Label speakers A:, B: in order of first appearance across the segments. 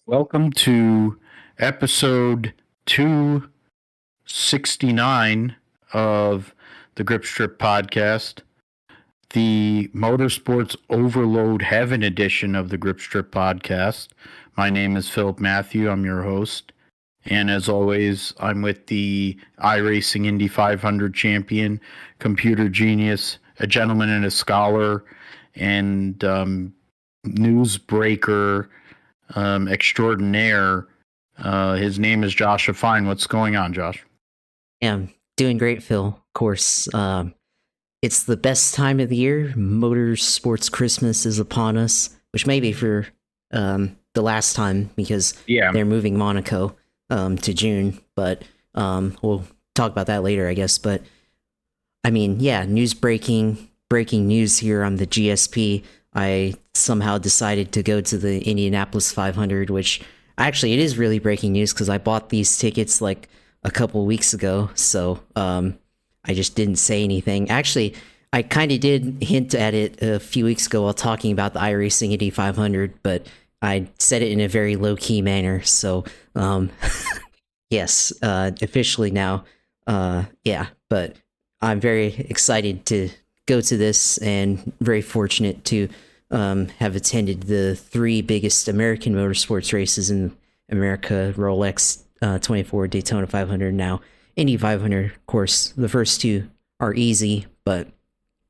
A: Welcome to episode 269 of the Grip Strip podcast, the Motorsports Overload Heaven edition of the Grip Strip podcast. My name is Philip Matthew. I'm your host. And as always, I'm with the iRacing Indy 500 champion, computer genius, a gentleman and a scholar, and newsbreaker extraordinaire. His name is Josh Fine. What's going on, Josh?
B: Yeah, I'm doing great, Phil. Of course, it's the best time of the year. Motorsports Christmas is upon us, which may be for the last time because they're moving Monaco to June. But we'll talk about that later, I guess. But I mean, yeah, breaking news here on the GSP. I somehow decided to go to the Indianapolis 500, which actually it is really breaking news because I bought these tickets like a couple weeks ago. So I just didn't say anything. Actually, I kind of did hint at it a few weeks ago while talking about the iRacing Indy 500, but I said it in a very low-key manner. So yes, officially now, yeah, but I'm very excited to go to this and very fortunate to have attended the three biggest American motorsports races in America: Rolex 24, Daytona 500, now Indy 500. Of course, the first two are easy, but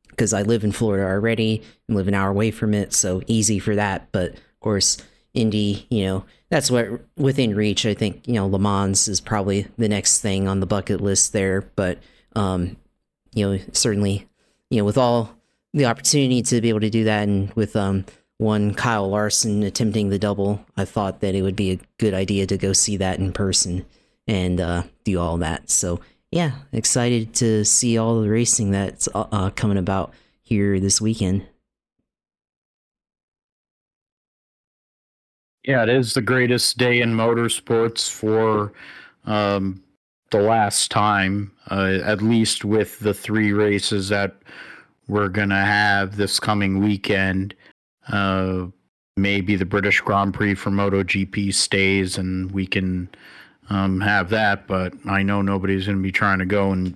B: because I live in Florida already and live an hour away from it, so easy for that. But of course, Indy, that's what within reach. I think, Le Mans is probably the next thing on the bucket list there, but certainly, with all the opportunity to be able to do that, and with one Kyle Larson attempting the double, I thought that it would be a good idea to go see that in person and do all that. So yeah, excited to see all the racing that's coming about here this weekend.
A: Yeah, it is the greatest day in motorsports for the last time, at least with the three races that we're going to have this coming weekend. Maybe the British Grand Prix for MotoGP stays and we can have that, but I know nobody's going to be trying to go and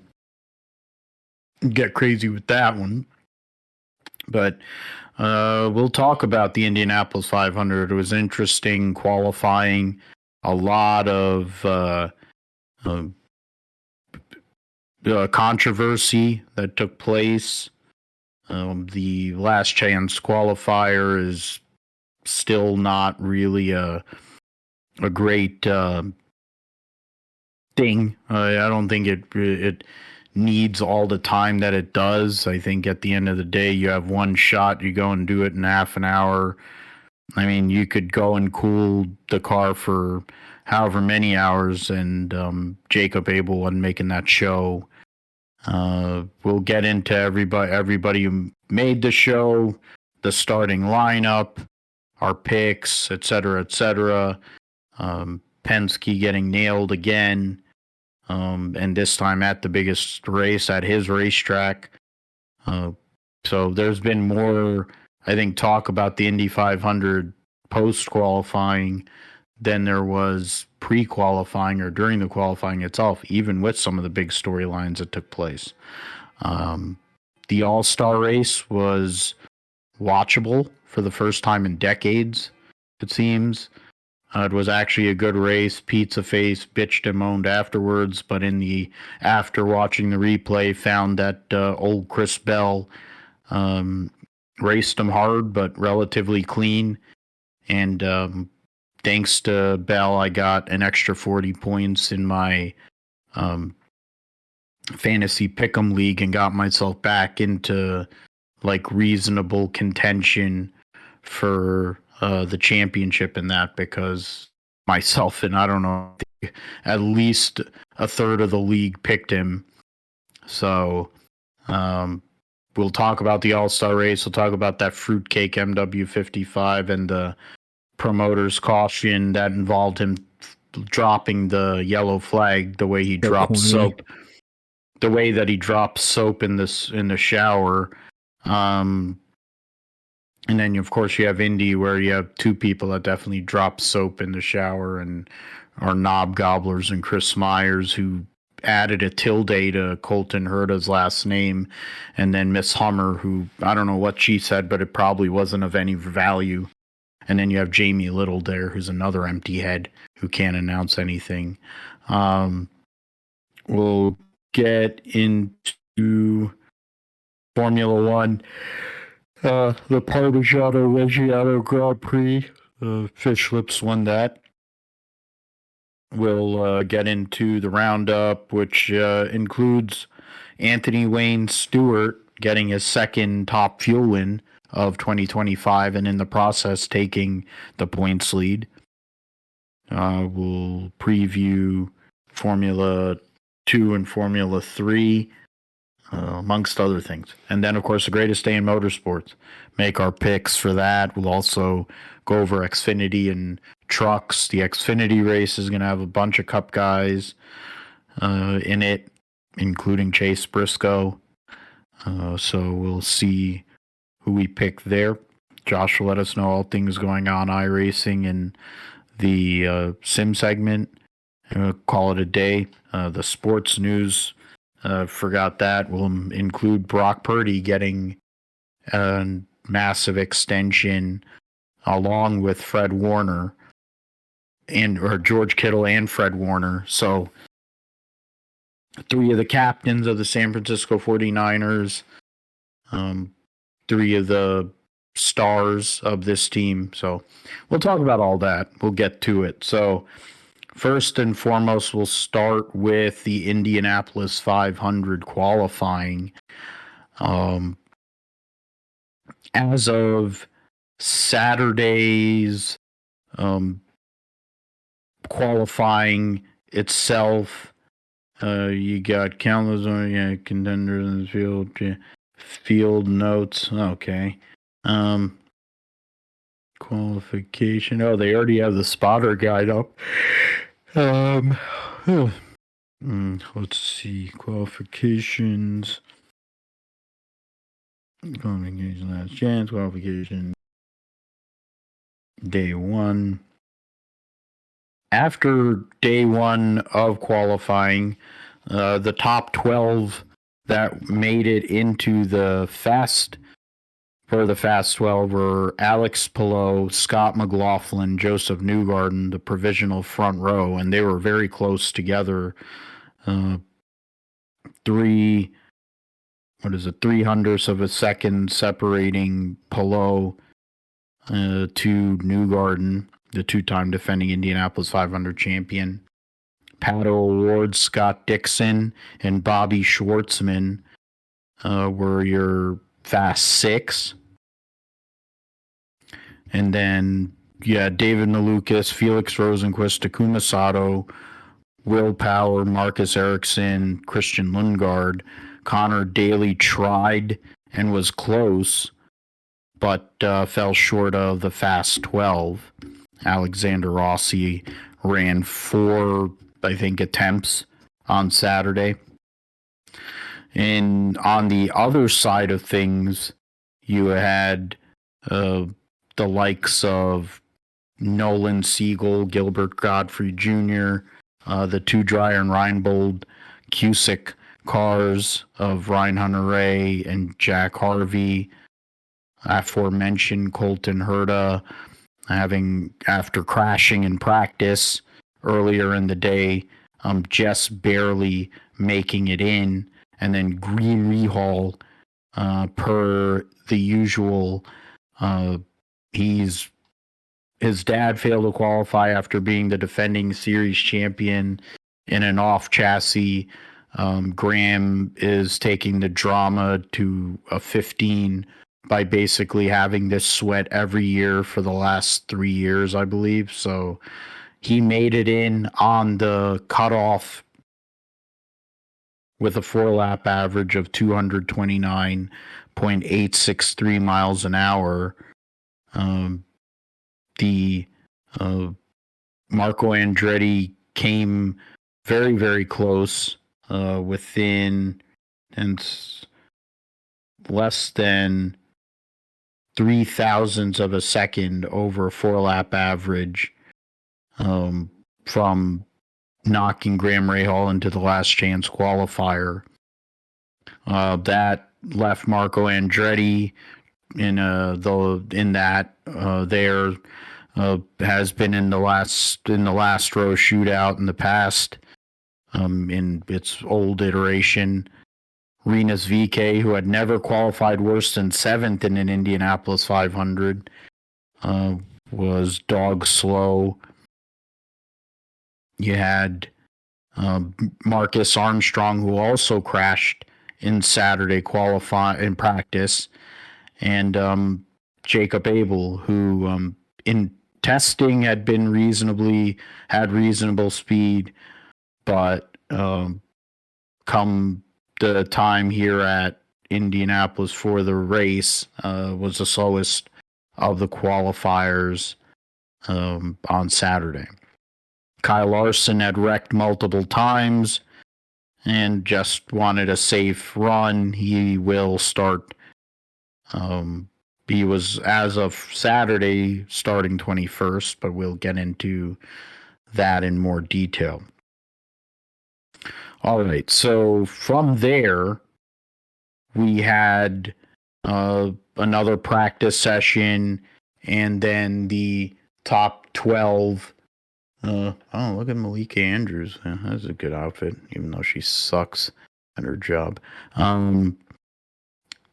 A: get crazy with that one. But we'll talk about the Indianapolis 500. It was interesting qualifying, a lot of controversy that took place. The last chance qualifier is still not really a great thing. I don't think it needs all the time that it does. I think at the end of the day, you have one shot, you go and do it in half an hour. I mean, you could go and cool the car for however many hours, and Jacob Abel wasn't making that show. We'll get into everybody who made the show, the starting lineup, our picks, etc., etc. Penske getting nailed again, and this time at the biggest race at his racetrack. So there's been more, I think, talk about the Indy 500 post-qualifying than there was pre-qualifying or during the qualifying itself, even with some of the big storylines that took place. The All-Star race was watchable for the first time in decades, it seems. It was actually a good race. Pizza Face bitched and moaned afterwards, but after watching the replay, found that old Chris Bell raced him hard but relatively clean. And thanks to Bell, I got an extra 40 points in my fantasy pick'em league and got myself back into like reasonable contention for the championship in that, because myself and I don't know, at least a third of the league picked him. So we'll talk about the All-Star race. We'll talk about that fruitcake MW55 and the promoter's caution that involved him dropping the yellow flag the way he dropped soap. The way that he dropped soap in the shower. And then, of course, you have Indy, where you have two people that definitely drop soap in the shower and are knob gobblers, and Chris Myers, who added a tilde to Colton Herta's last name, and then Miss Hummer, who I don't know what she said, but it probably wasn't of any value. And then you have Jamie Little there, who's another empty head who can't announce anything. We'll get into Formula One. The Parmigiano Reggiano Grand Prix. Fish Lips won that. We'll get into the roundup, which includes Anthony Wayne Stewart getting his second top fuel win of 2025, and in the process taking the points lead. We'll preview Formula 2 and Formula 3, amongst other things. And then, of course, the greatest day in motorsports. Make our picks for that. We'll also go over Xfinity and trucks. The Xfinity race is going to have a bunch of Cup guys in it, including Chase Briscoe. So we'll see who we pick there. Josh will let us know all things going on iRacing and the sim segment. Call it a day. The sports news, forgot that. We'll include Brock Purdy getting a massive extension along with Fred Warner or George Kittle and Fred Warner. So three of the captains of the San Francisco 49ers, three of the stars of this team. So we'll talk about all that. We'll get to it. So first and foremost, we'll start with the Indianapolis 500 qualifying. As of Saturday's qualifying itself, you got countless contenders in the field. Field notes. Okay. Qualification. Oh, they already have the spotter guide up. Let's see. Qualifications. Qualification last chance. Qualification day one. After day one of qualifying, the top 12 that made it into the Fast 12 were Alex Palou, Scott McLaughlin, Joseph Newgarden, the provisional front row, and they were very close together. 300ths of a second separating Palou to Newgarden, the two-time defending Indianapolis 500 champion. Pato O'Ward, Scott Dixon, and Bobby Schwartzman were your Fast 6. And then, David Malukas, Felix Rosenquist, Takuma Sato, Will Power, Marcus Ericsson, Christian Lundgaard. Connor Daly tried and was close, but fell short of the Fast 12. Alexander Rossi ran 4, I think, attempts on Saturday. And on the other side of things, you had the likes of Nolan Siegel, Gilbert Godfrey Jr., the two Dreyer and Reinbold Cusick cars of Ryan Hunter-Reay and Jack Harvey. Aforementioned Colton Herta after crashing in practice earlier in the day, just barely making it in. And then Green Rehal, per the usual, his dad failed to qualify after being the defending series champion in an off-chassis. Graham is taking the drama to a 15 by basically having this sweat every year for the last 3 years, I believe. So he made it in on the cutoff with a 4-lap average of 229.863 miles an hour. The Marco Andretti came very, very close, within and less than 0.003 of a second over a 4-lap average from knocking Graham Rahal into the last chance qualifier. That left Marco Andretti in has been in the last row shootout in the past. In its old iteration, Rinus VeeKay, who had never qualified worse than 7th in an Indianapolis 500, was dog slow. You had Marcus Armstrong, who also crashed in Saturday in practice, and Jacob Abel, who in testing had reasonable speed, but come the time here at Indianapolis for the race was the slowest of the qualifiers on Saturday. Kyle Larson had wrecked multiple times and just wanted a safe run. He will start. He was, as of Saturday, starting 21st, but we'll get into that in more detail. All right, so from there, we had another practice session, and then the top 12. Look at Malika Andrews. Yeah, that's a good outfit, even though she sucks at her job.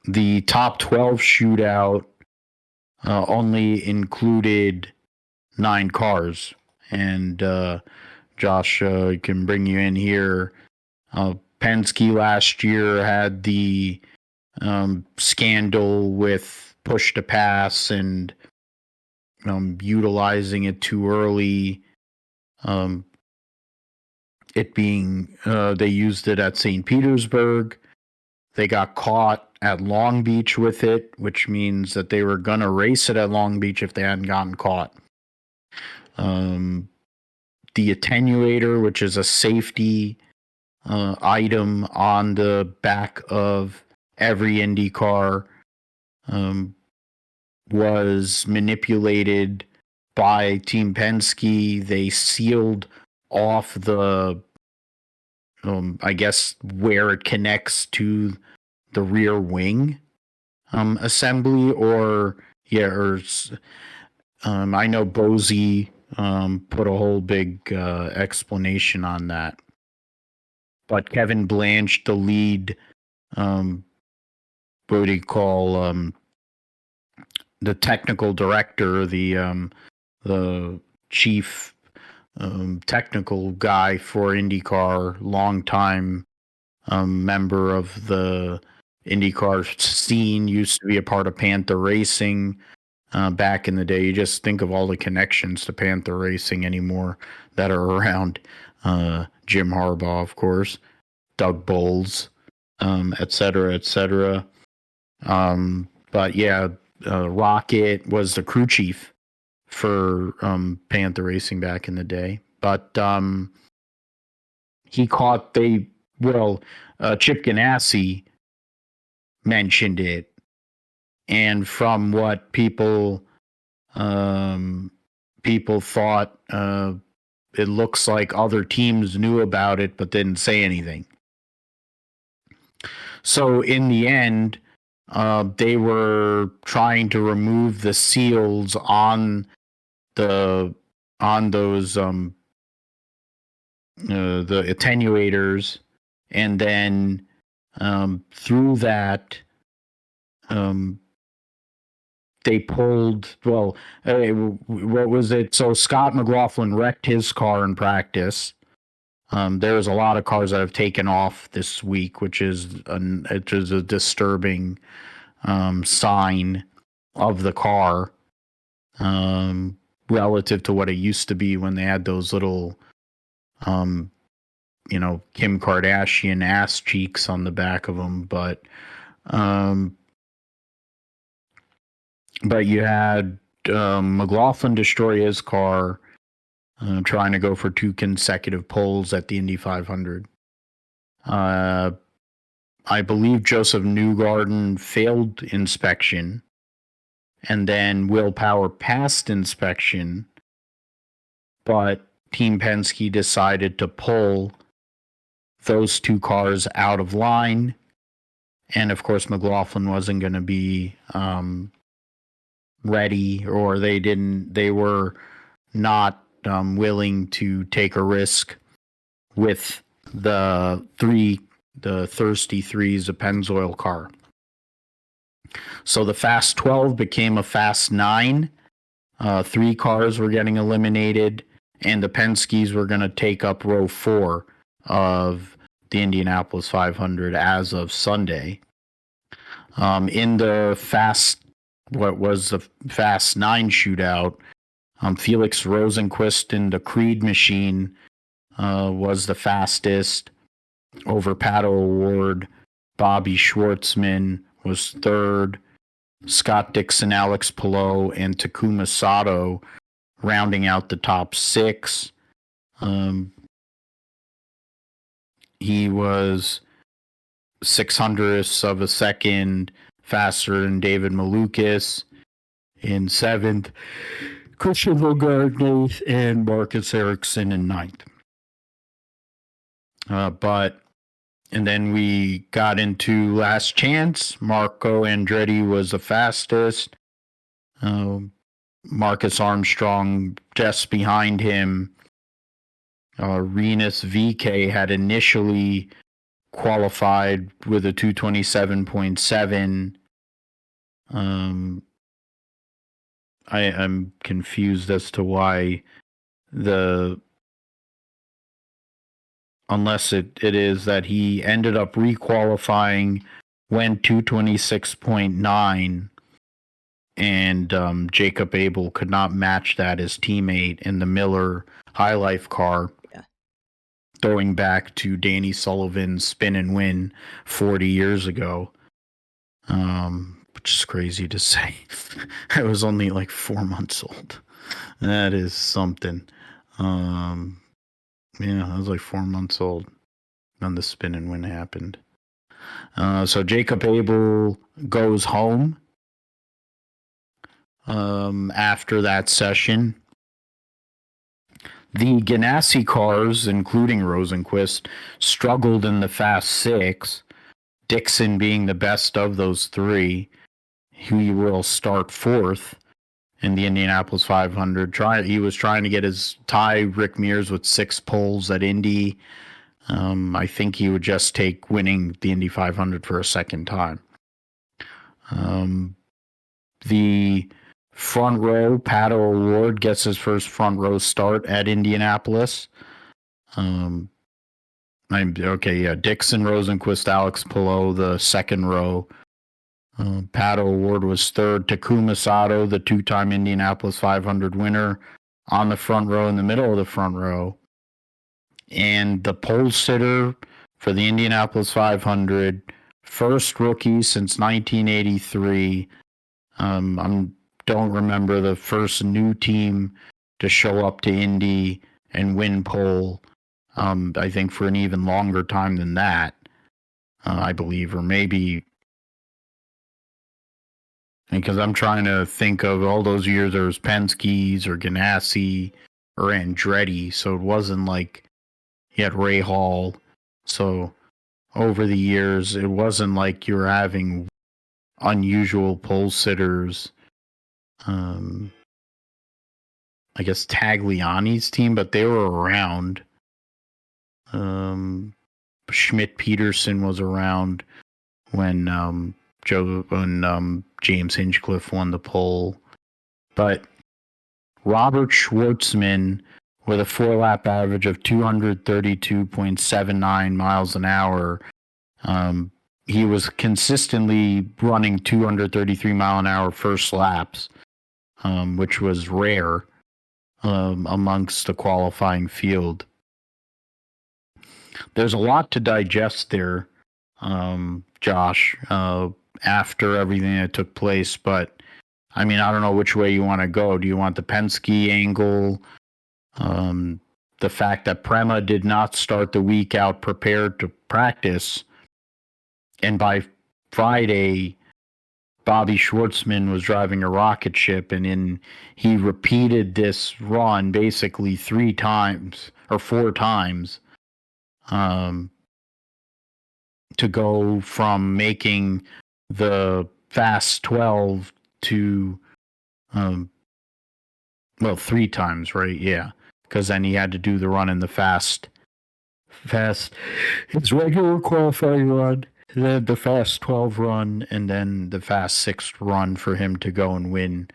A: The top 12 shootout only included 9 cars. And Josh, can bring you in here. Penske last year had the scandal with push to pass and utilizing it too early. It being they used it at St. Petersburg. They got caught at Long Beach with it, which means that they were going to race it at Long Beach if they hadn't gotten caught. The attenuator, which is a safety item on the back of every Indy car, was manipulated by Team Penske. They sealed off the, I guess, where it connects to the rear wing assembly, I know Bozy put a whole big explanation on that. But Kevin Blanche, the lead, what do you call, the technical director, the chief technical guy for IndyCar, longtime member of the IndyCar scene, used to be a part of Panther Racing back in the day. You just think of all the connections to Panther Racing anymore that are around. Jim Harbaugh, of course, Doug Bowles, et cetera, et cetera. But yeah, Rocket was the crew chief for Panther Racing back in the day. But Chip Ganassi mentioned it, and from what people thought, it looks like other teams knew about it but didn't say anything. So in the end, they were trying to remove the seals on those the attenuators, and then through that they pulled, what was it? So Scott McLaughlin wrecked his car in practice. There's a lot of cars that have taken off this week, which is a disturbing sign of the car relative to what it used to be when they had those little Kim Kardashian ass cheeks on the back of them. But you had McLaughlin destroy his car, trying to go for 2 consecutive poles at the Indy 500. I believe Joseph Newgarden failed inspection and then Willpower passed inspection, but Team Penske decided to pull those two cars out of line. And of course, McLaughlin wasn't going to be ready, or they were not willing to take a risk with the Thirsty Threes, a Pennzoil car. So the Fast 12 became a Fast 9. 3 cars were getting eliminated, and the Penskes were going to take up row 4 of the Indianapolis 500 as of Sunday. In the Fast 9 shootout, Felix Rosenqvist in the Creed machine was the fastest over Pato O'Ward. Bobby Schwartzman was third. Scott Dixon, Alex Palou, and Takuma Sato rounding out the top 6. He was 600ths of a second faster than David Malukas in 7th. Christian Logard 8th, and Marcus Ericsson in 9th. And then we got into last chance. Marco Andretti was the fastest. Marcus Armstrong just behind him. Renus VK had initially qualified with a 227.7. I'm confused as to why unless it is that he ended up requalifying, went 226.9, and Jacob Abel could not match that, his teammate in the Miller High Life car.
B: Yeah.
A: Going back to Danny Sullivan's spin and win 40 years ago. Which is crazy to say. I was only like 4 months old. That is something. Yeah, I was like 4 months old when the spin and win happened. So Jacob Abel goes home after that session. The Ganassi cars, including Rosenqvist, struggled in the Fast 6, Dixon being the best of those 3, who will start 4th in the Indianapolis 500. He was trying to get his tie Rick Mears with 6 poles at Indy. I think he would just take winning the Indy 500 for a second time. The front row, Pato O'Ward gets his first front row start at Indianapolis. Dixon, Rosenqvist, Alex Palou, the second row. Pato O'Ward was third. Takuma Sato, the 2-time Indianapolis 500 winner, on the front row, in the middle of the front row. And the pole sitter for the Indianapolis 500, first rookie since 1983. I don't remember the first new team to show up to Indy and win pole. I think for an even longer time than that, I believe, or maybe. Because I'm trying to think of all those years there was Penske's or Ganassi or Andretti, so it wasn't like he had Ray Hall. So over the years, it wasn't like you were having unusual pole sitters. I guess Tagliani's team, but they were around. Schmidt Peterson was around when James Hinchcliffe won the pole. But Robert Schwartzman, with a 4-lap average of 232.79 miles an hour, he was consistently running 233 mile an hour first laps, which was rare amongst the qualifying field. There's a lot to digest there, Josh, after everything that took place, but I mean, I don't know which way you want to go. Do you want the Penske angle? The fact that Prema did not start the week out prepared to practice, and by Friday Bobby Schwartzman was driving a rocket ship, and he repeated this run basically 3 times or 4 times, um, to go from making the Fast 12 to, well, 3 times, right? Yeah, because then he had to do the run in the fast, his regular qualifying run, then the Fast 12 run, and then the Fast 6 run for him to go and win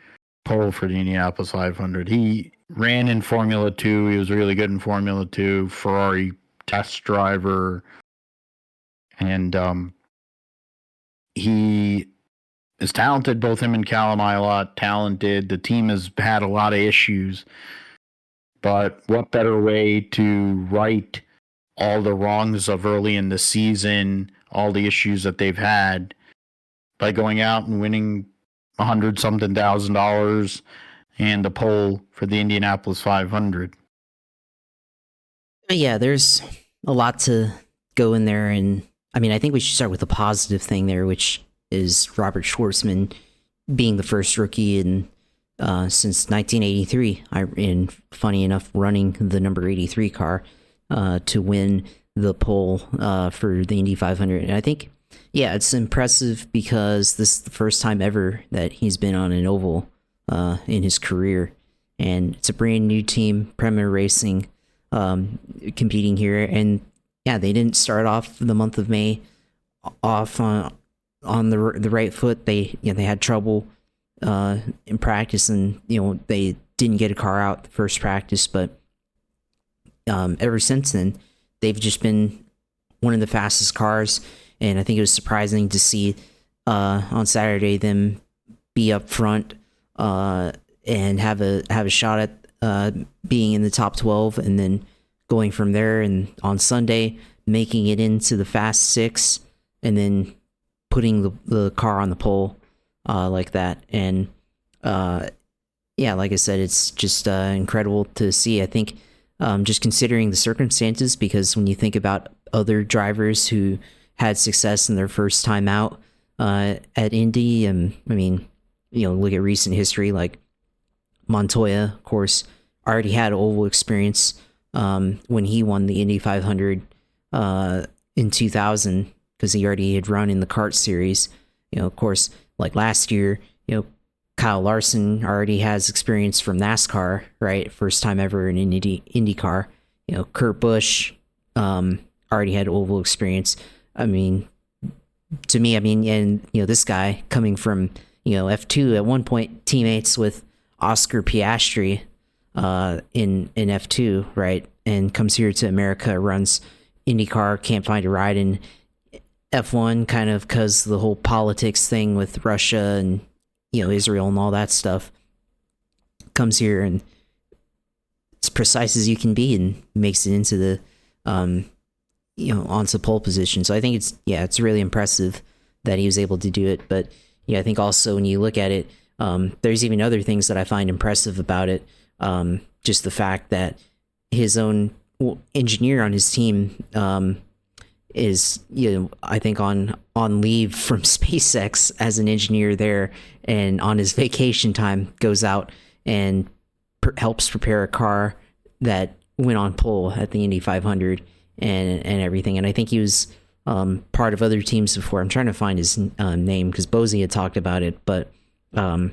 A: pole for the Indianapolis 500. He ran in Formula 2. He was really good in Formula 2, Ferrari test driver, and he is talented. Both him and Callum Ilott, talented. The team has had a lot of issues, but what better way to right all the wrongs of early in the season, all the issues that they've had, by going out and winning $100-something thousand and the pole for the Indianapolis 500.
B: Yeah, there's a lot to go in there, and I mean, I think we should start with the positive thing there, which is Robert Schwartzman being the first rookie in since 1983. And funny enough, running the number 83 car to win the pole for the Indy 500. And I think, yeah, it's impressive because this is the first time ever that he's been on an oval in his career, and it's a brand new team, Premier Racing, competing here. And yeah, they didn't start off the month of May off on the right foot. They had trouble in practice, and they didn't get a car out the first practice, but ever since then they've just been one of the fastest cars. And I think it was surprising to see on Saturday them be up front and have a shot at being in the top 12, and then going from there, and on Sunday making it into the Fast 6, and then putting the car on the pole like that. And yeah, like I said, it's just incredible to see. I think just considering the circumstances, because when you think about other drivers who had success in their first time out at Indy, and I mean, look at recent history, like Montoya, of course, already had oval experience when he won the Indy 500 in 2000, because he already had run in the kart series. Of course, like last year, Kyle Larson already has experience from NASCAR, right? First time ever in an IndyCar. Kurt Busch already had oval experience. I mean, to me, and this guy coming from F2 at one point, teammates with Oscar Piastri in F2, right? And comes here to America, runs IndyCar, can't find a ride in F1, kind of because the whole politics thing with Russia and Israel and all that stuff. Comes here and as precise as you can be, and makes it into the onto pole position. So I think it's really impressive that he was able to do it. But I think also when you look at it, there's even other things that I find impressive about it. Just the fact that his own engineer on his team is I think on leave from SpaceX as an engineer there, and on his vacation time goes out and helps prepare a car that went on pole at the Indy 500 and everything. And I think he was part of other teams before. I'm trying to find his name, because Bosie had talked about it, but I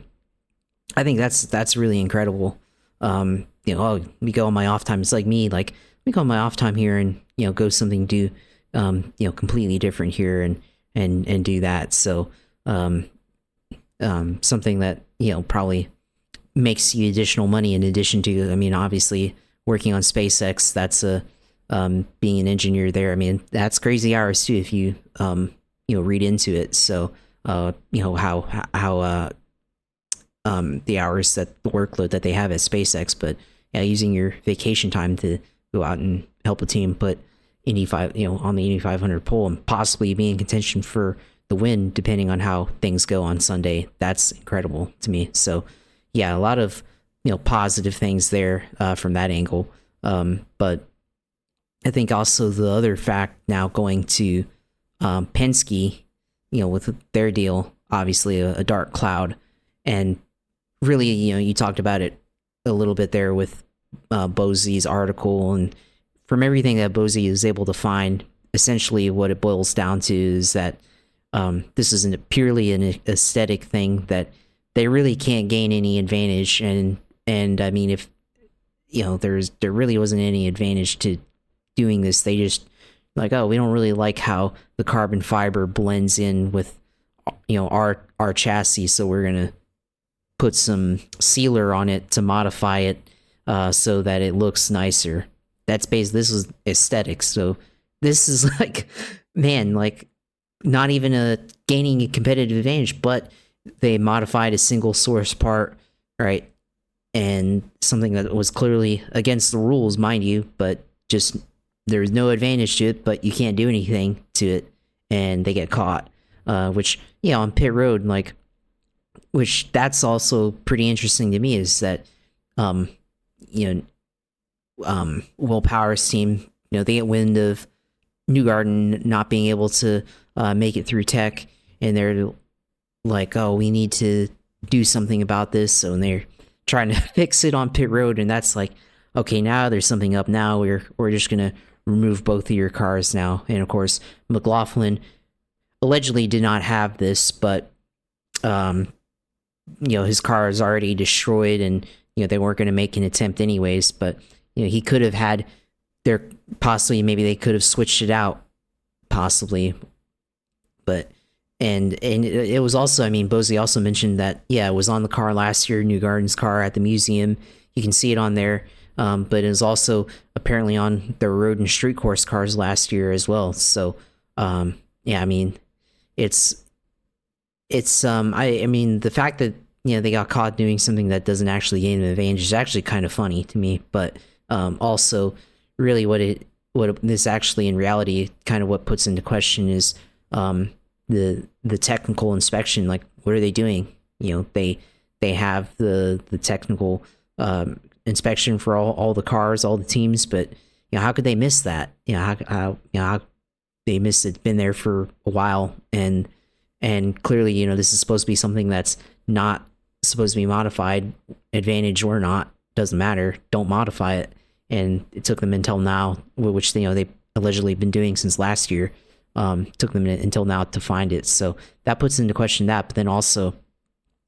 B: think that's really incredible. We go on my off time. It's like me, like we go on my off time here and go something do completely different here and do that. So something that probably makes you additional money in addition to, obviously working on SpaceX. That's being an engineer there. That's crazy hours too if you read into it. So how the hours, that the workload that they have at SpaceX, but using your vacation time to go out and help a team put Indy 5 on the Indy 500 pole and possibly be in contention for the win depending on how things go on Sunday. That's incredible to me. So a lot of positive things there from that angle. But I think also the other fact now going to Penske, with their deal, obviously a dark cloud. And really, you talked about it a little bit there with Bosey's article, and from everything that Bosey is able to find, essentially what it boils down to is that this is purely an aesthetic thing, that they really can't gain any advantage. And I mean, if there really wasn't any advantage to doing this, they just like, oh, we don't really like how the carbon fiber blends in with our chassis, so we're gonna put some sealer on it to modify it so that it looks nicer. That's this is aesthetics. So this is like, man, like not even gaining a competitive advantage, but they modified a single source part, right? And something that was clearly against the rules, mind you, but just there's no advantage to it, but you can't do anything to it, and they get caught. Which, on pit road, like, which that's also pretty interesting to me, is that, Will Power's team, they get wind of Newgarden not being able to make it through tech, and they're like, oh, we need to do something about this. So they're trying to fix it on pit road, and that's like, okay, now there's something up. Now we're just gonna remove both of your cars now. And of course, McLaughlin allegedly did not have this, but his car is already destroyed, and they weren't going to make an attempt anyways. But he could have had their, possibly maybe they could have switched it out, possibly. But and it was also, I mean, Bosey also mentioned that it was on the car last year, Newgarden's car at the museum. You can see it on there. But it was also apparently on the road and street course cars last year as well. So I mean, it's I mean, the fact that they got caught doing something that doesn't actually gain an advantage is actually kind of funny to me. But also, really, what this actually in reality kind of what puts into question is the technical inspection. Like, what are they doing? They have the technical inspection for all the cars, all the teams, but how could they miss that? How they missed it. Been there for a while, and clearly, this is supposed to be something that's not supposed to be modified, advantage or not, doesn't matter. Don't modify it. And it took them until now, which they allegedly been doing since last year. Took them until now to find it. So that puts into question that. But then also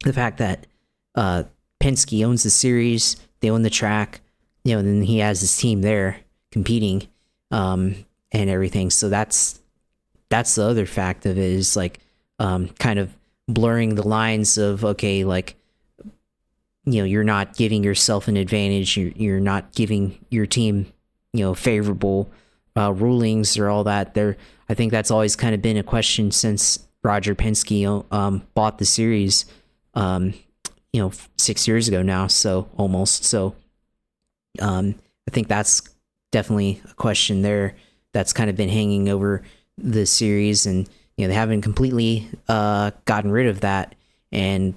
B: the fact that Penske owns the series, they own the track, and then he has his team there competing, and everything. So that's the other fact of it, is like kind of blurring the lines of, okay, like, you're not giving yourself an advantage, you're not giving your team favorable rulings or all that. I think that's always kind of been a question since Roger Penske bought the series 6 years ago now, so almost. So I think that's definitely a question there that's kind of been hanging over the series, and they haven't completely gotten rid of that. And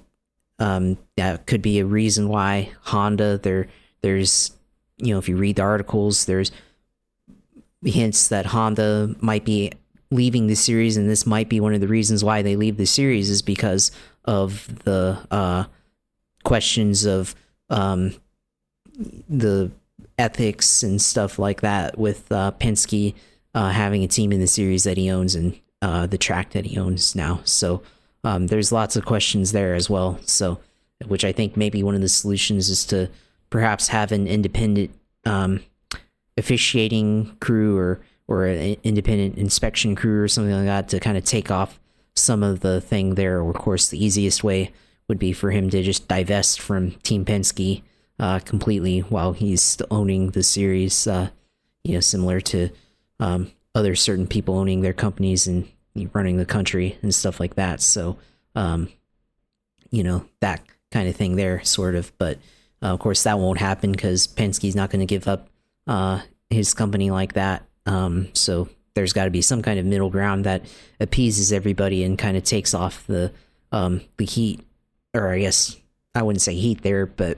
B: that could be a reason why Honda, there's if you read the articles, there's hints that Honda might be leaving the series, and this might be one of the reasons why they leave the series, is because of the questions of the ethics and stuff like that with Penske having a team in the series that he owns, and the track that he owns now. So there's lots of questions there as well. So, which I think maybe one of the solutions is to perhaps have an independent officiating crew or an independent inspection crew or something like that to kind of take off some of the thing there. Or of course, the easiest way would be for him to just divest from Team Penske completely while he's still owning the series, similar to other certain people owning their companies and running the country and stuff like that. So, that kind of thing there, sort of. But of course, that won't happen because Penske's not going to give up his company like that. So there's got to be some kind of middle ground that appeases everybody and kind of takes off the heat, or I guess I wouldn't say heat there, but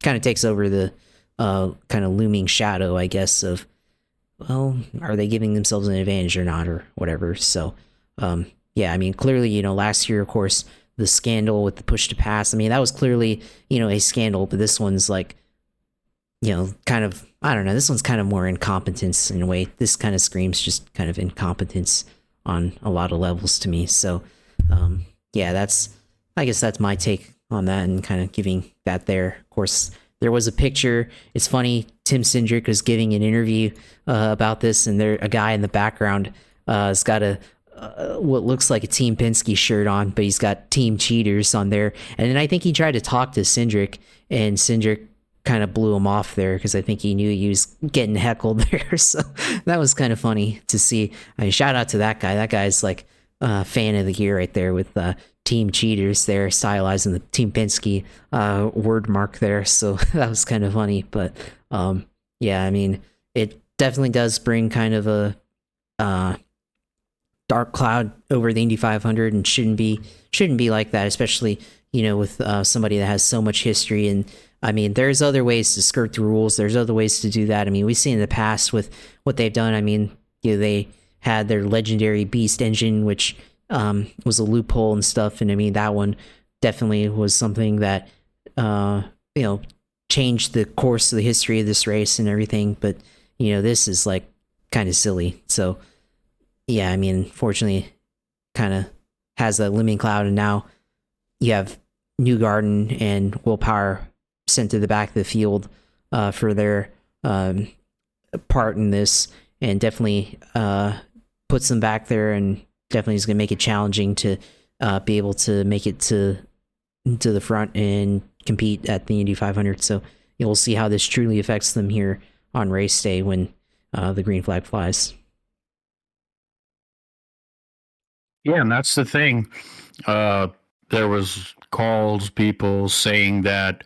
B: kind of takes over the kind of looming shadow, I guess, of, well, are they giving themselves an advantage or not, or whatever. So, yeah, I mean, clearly, last year, of course, the scandal with the push to pass. I mean, that was clearly, a scandal, but this one's like, kind of, I don't know, this one's kind of more incompetence in a way. This kind of screams just kind of incompetence on a lot of levels to me. So, yeah, I guess that's my take on that and kind of giving that there. Of course, there was a picture. It's funny, Tim Cindric was giving an interview about this, and there a guy in the background has got what looks like a Team Penske shirt on, but he's got Team Cheaters on there. And then I think he tried to talk to Cindric, and Cindric kind of blew him off there because I think he knew he was getting heckled there. So that was kind of funny to see. I mean, shout out to that guy. That guy's like fan of the year right there with Team Cheaters there, stylizing the Team Penske word mark there. So that was kind of funny. But yeah, I mean, it definitely does bring kind of a dark cloud over the Indy 500, and shouldn't be like that, especially with somebody that has so much history. And I mean, there's other ways to skirt the rules. There's other ways to do that. I mean, we've seen in the past with what they've done. I mean, they had their legendary Beast engine, which was a loophole and stuff. And I mean, that one definitely was something that changed the course of the history of this race and everything. But this is like kind of silly. So yeah, I mean, unfortunately, kind of has that looming cloud, and now you have Newgarden and Will Power sent to the back of the field for their part in this, and definitely puts them back there, and definitely is going to make it challenging to be able to make it to the front and compete at the Indy 500. So we'll see how this truly affects them here on race day when the green flag flies.
A: Yeah, and that's the thing. There was calls, people saying that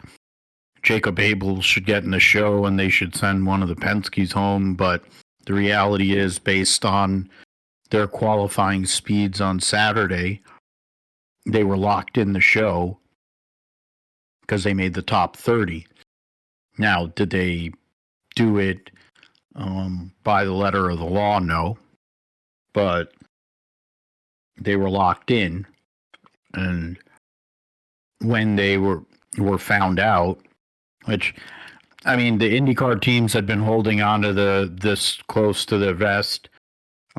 A: Jacob Abel should get in the show and they should send one of the Penske's home, but the reality is, based on their qualifying speeds on Saturday, they were locked in the show because they made the top 30. Now, did they do it by the letter of the law? No. But they were locked in, and when they were found out, which, I mean, the IndyCar teams had been holding on to this close to the vest.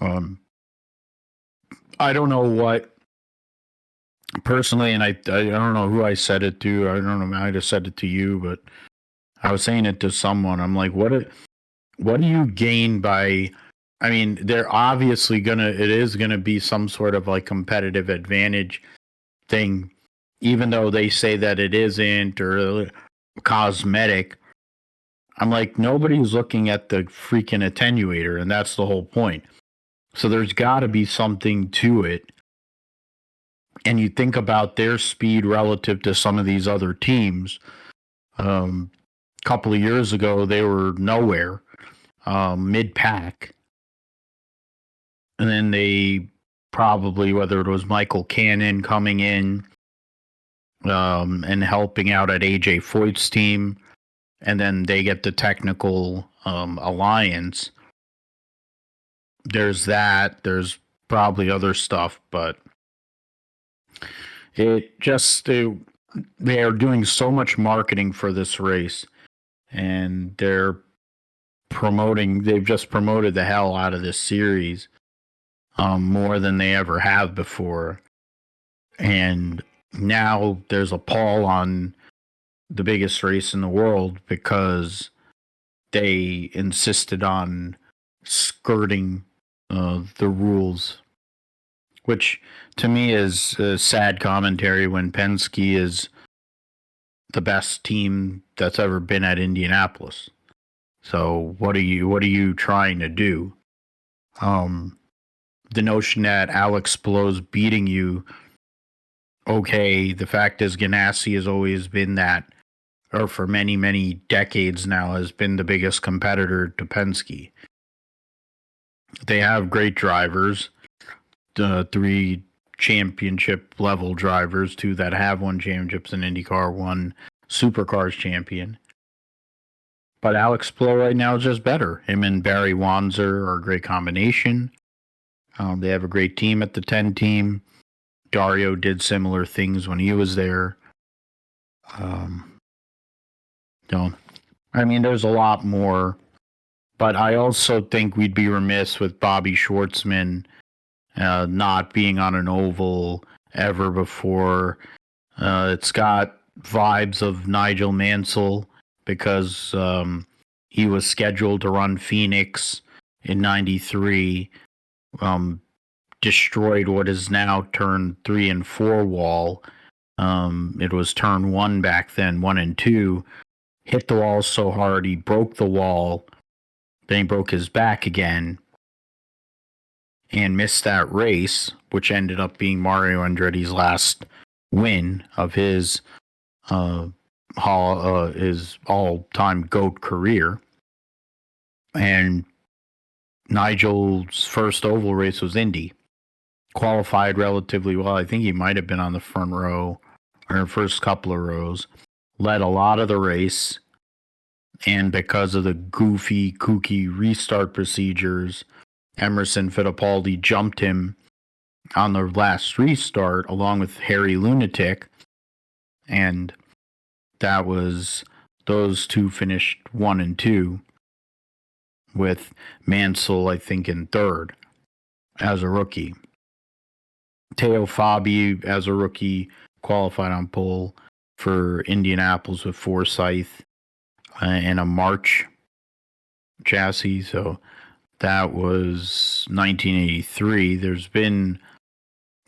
A: I don't know what, personally, and I don't know who I said it to. I don't know, I might have said it to you, but I was saying it to someone. I'm like, what do you gain by? I mean, they're obviously it is gonna be some sort of like competitive advantage thing, even though they say that it isn't, or cosmetic. I'm like, nobody's looking at the freaking attenuator, and that's the whole point. So there's got to be something to it. And you think about their speed relative to some of these other teams. A couple of years ago, they were nowhere, mid-pack. And then they probably, whether it was Michael Cannon coming in and helping out at AJ Foyt's team, and then they get the technical alliance. There's that. There's probably other stuff, but they are doing so much marketing for this race, and they've just promoted the hell out of this series, more than they ever have before. And now there's a pall on the biggest race in the world because they insisted on skirting the rules, which to me is a sad commentary when Penske is the best team that's ever been at Indianapolis. So what are you trying to do? The notion that Alex Palou's beating you, okay, the fact is Ganassi has always been that, or for many, many decades now, has been the biggest competitor to Penske. They have great drivers, 3 championship level drivers, 2 that have won championships in IndyCar, 1 Supercars champion. But Alex Palou right now is just better. Him and Barry Wanzer are a great combination. They have a great team at the 10 team. Dario did similar things when he was there. So, I mean, there's a lot more, but I also think we'd be remiss with Bobby Schwartzman not being on an oval ever before. It's got vibes of Nigel Mansell because he was scheduled to run Phoenix in '93, destroyed what is now turn 3 and 4 wall. It was turn 1 back then, 1 and 2. Hit the wall so hard he broke the wall. Then he broke his back again and missed that race, which ended up being Mario Andretti's last win of his all-time GOAT career. And Nigel's first oval race was Indy. Qualified relatively well. I think he might have been on the front row or first couple of rows. Led a lot of the race. And because of the goofy, kooky restart procedures, Emerson Fittipaldi jumped him on the last restart along with Harry Lunatic. And that was, those two finished 1 and 2 with Mansell, I think, in third as a rookie. Teo Fabi, as a rookie, qualified on pole for Indianapolis with Forsyth and a March chassis. So that was 1983. There's been,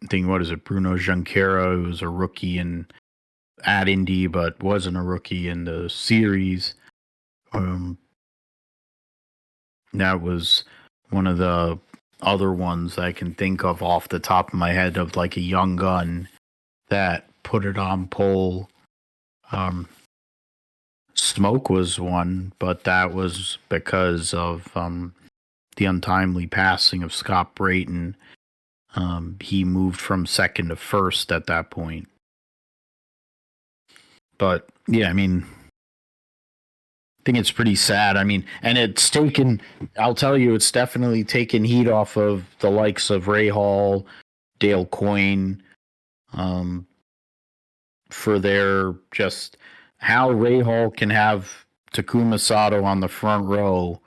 A: I think, Bruno Junqueira, who was a rookie at Indy, but wasn't a rookie in the series. That was one of the other ones I can think of off the top of my head of like a young gun that put it on pole. Smoke was one, but that was because of the untimely passing of Scott Brayton. He moved from second to first at that point. But yeah, I mean, I think it's pretty sad. I mean, and it's taken, I'll tell you, it's definitely taken heat off of the likes of Ray Hall, Dale Coyne, for their just how Ray Hall can have Takuma Sato on the front row,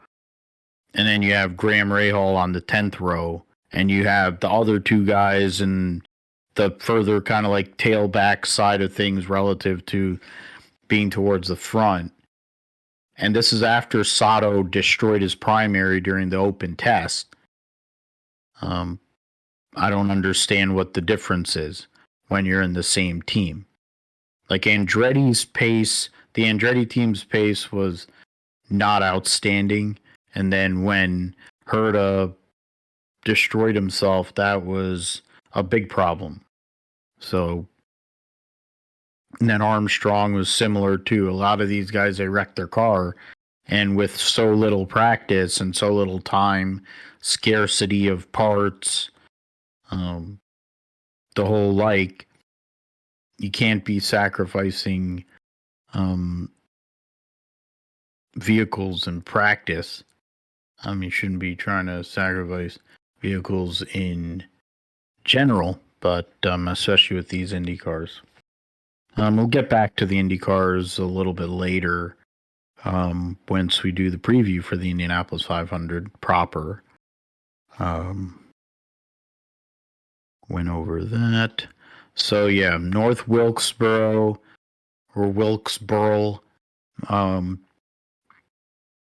A: and then you have Graham Rahal on the 10th row, and you have the other two guys in the further kind of like tailback side of things relative to being towards the front. And this is after Sato destroyed his primary during the open test. I don't understand what the difference is when you're in the same team. Like Andretti's pace, the Andretti team's pace was not outstanding. And then when Herta destroyed himself, that was a big problem. So, and then Armstrong was similar too. A lot of these guys, they wrecked their car. And with so little practice and so little time, scarcity of parts, the whole like, you can't be sacrificing vehicles in practice. I mean, you shouldn't be trying to sacrifice vehicles in general, but especially with these Indy cars. We'll get back to the Indy cars a little bit later once we do the preview for the Indianapolis 500 proper. Went over that. So yeah, North Wilkesboro or Wilkesboro.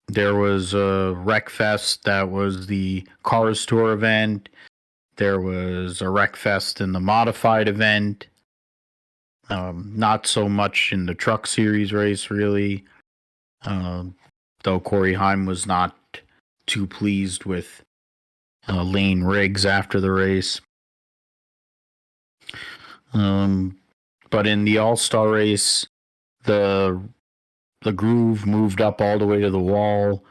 A: There was a Wreckfest that was the Cars Tour event. There was a Wreckfest in the modified event. Not so much in the Truck Series race, really. Though Corey Heim was not too pleased with Lane Riggs after the race. But in the All-Star race, the groove moved up all the way to the wall.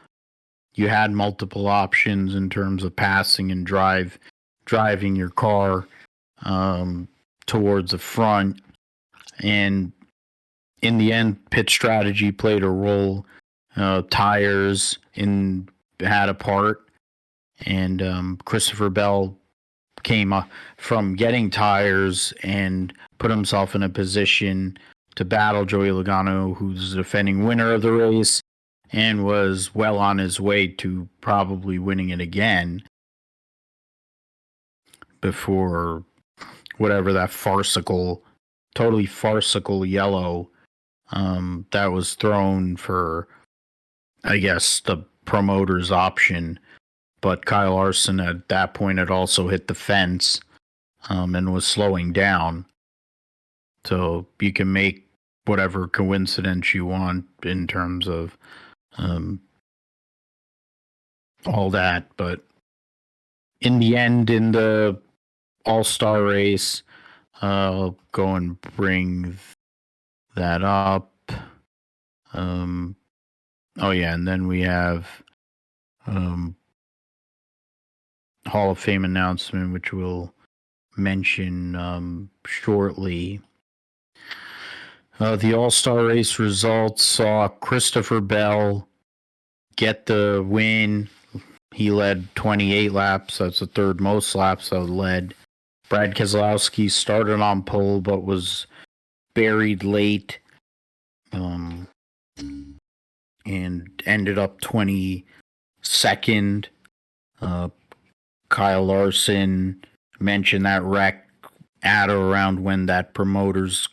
A: You had multiple options in terms of passing and driving your car towards the front. And in the end, pit strategy played a role. Tires had a part. And Christopher Bell came from getting tires and put himself in a position to battle Joey Logano, who's the defending winner of the race, and was well on his way to probably winning it again before whatever that totally farcical yellow that was thrown for, I guess, the promoter's option. But Kyle Larson at that point had also hit the fence and was slowing down. So you can make whatever coincidence you want in terms of all that. But in the end, in the All-Star race, I'll go and bring that up. Oh yeah, and then we have Hall of Fame announcement, which we'll mention shortly. The All-Star race results saw Christopher Bell get the win. He led 28 laps. That's the third most laps led. Brad Keselowski started on pole but was buried late and ended up 22nd. Kyle Larson mentioned that wreck at or around when that promoter's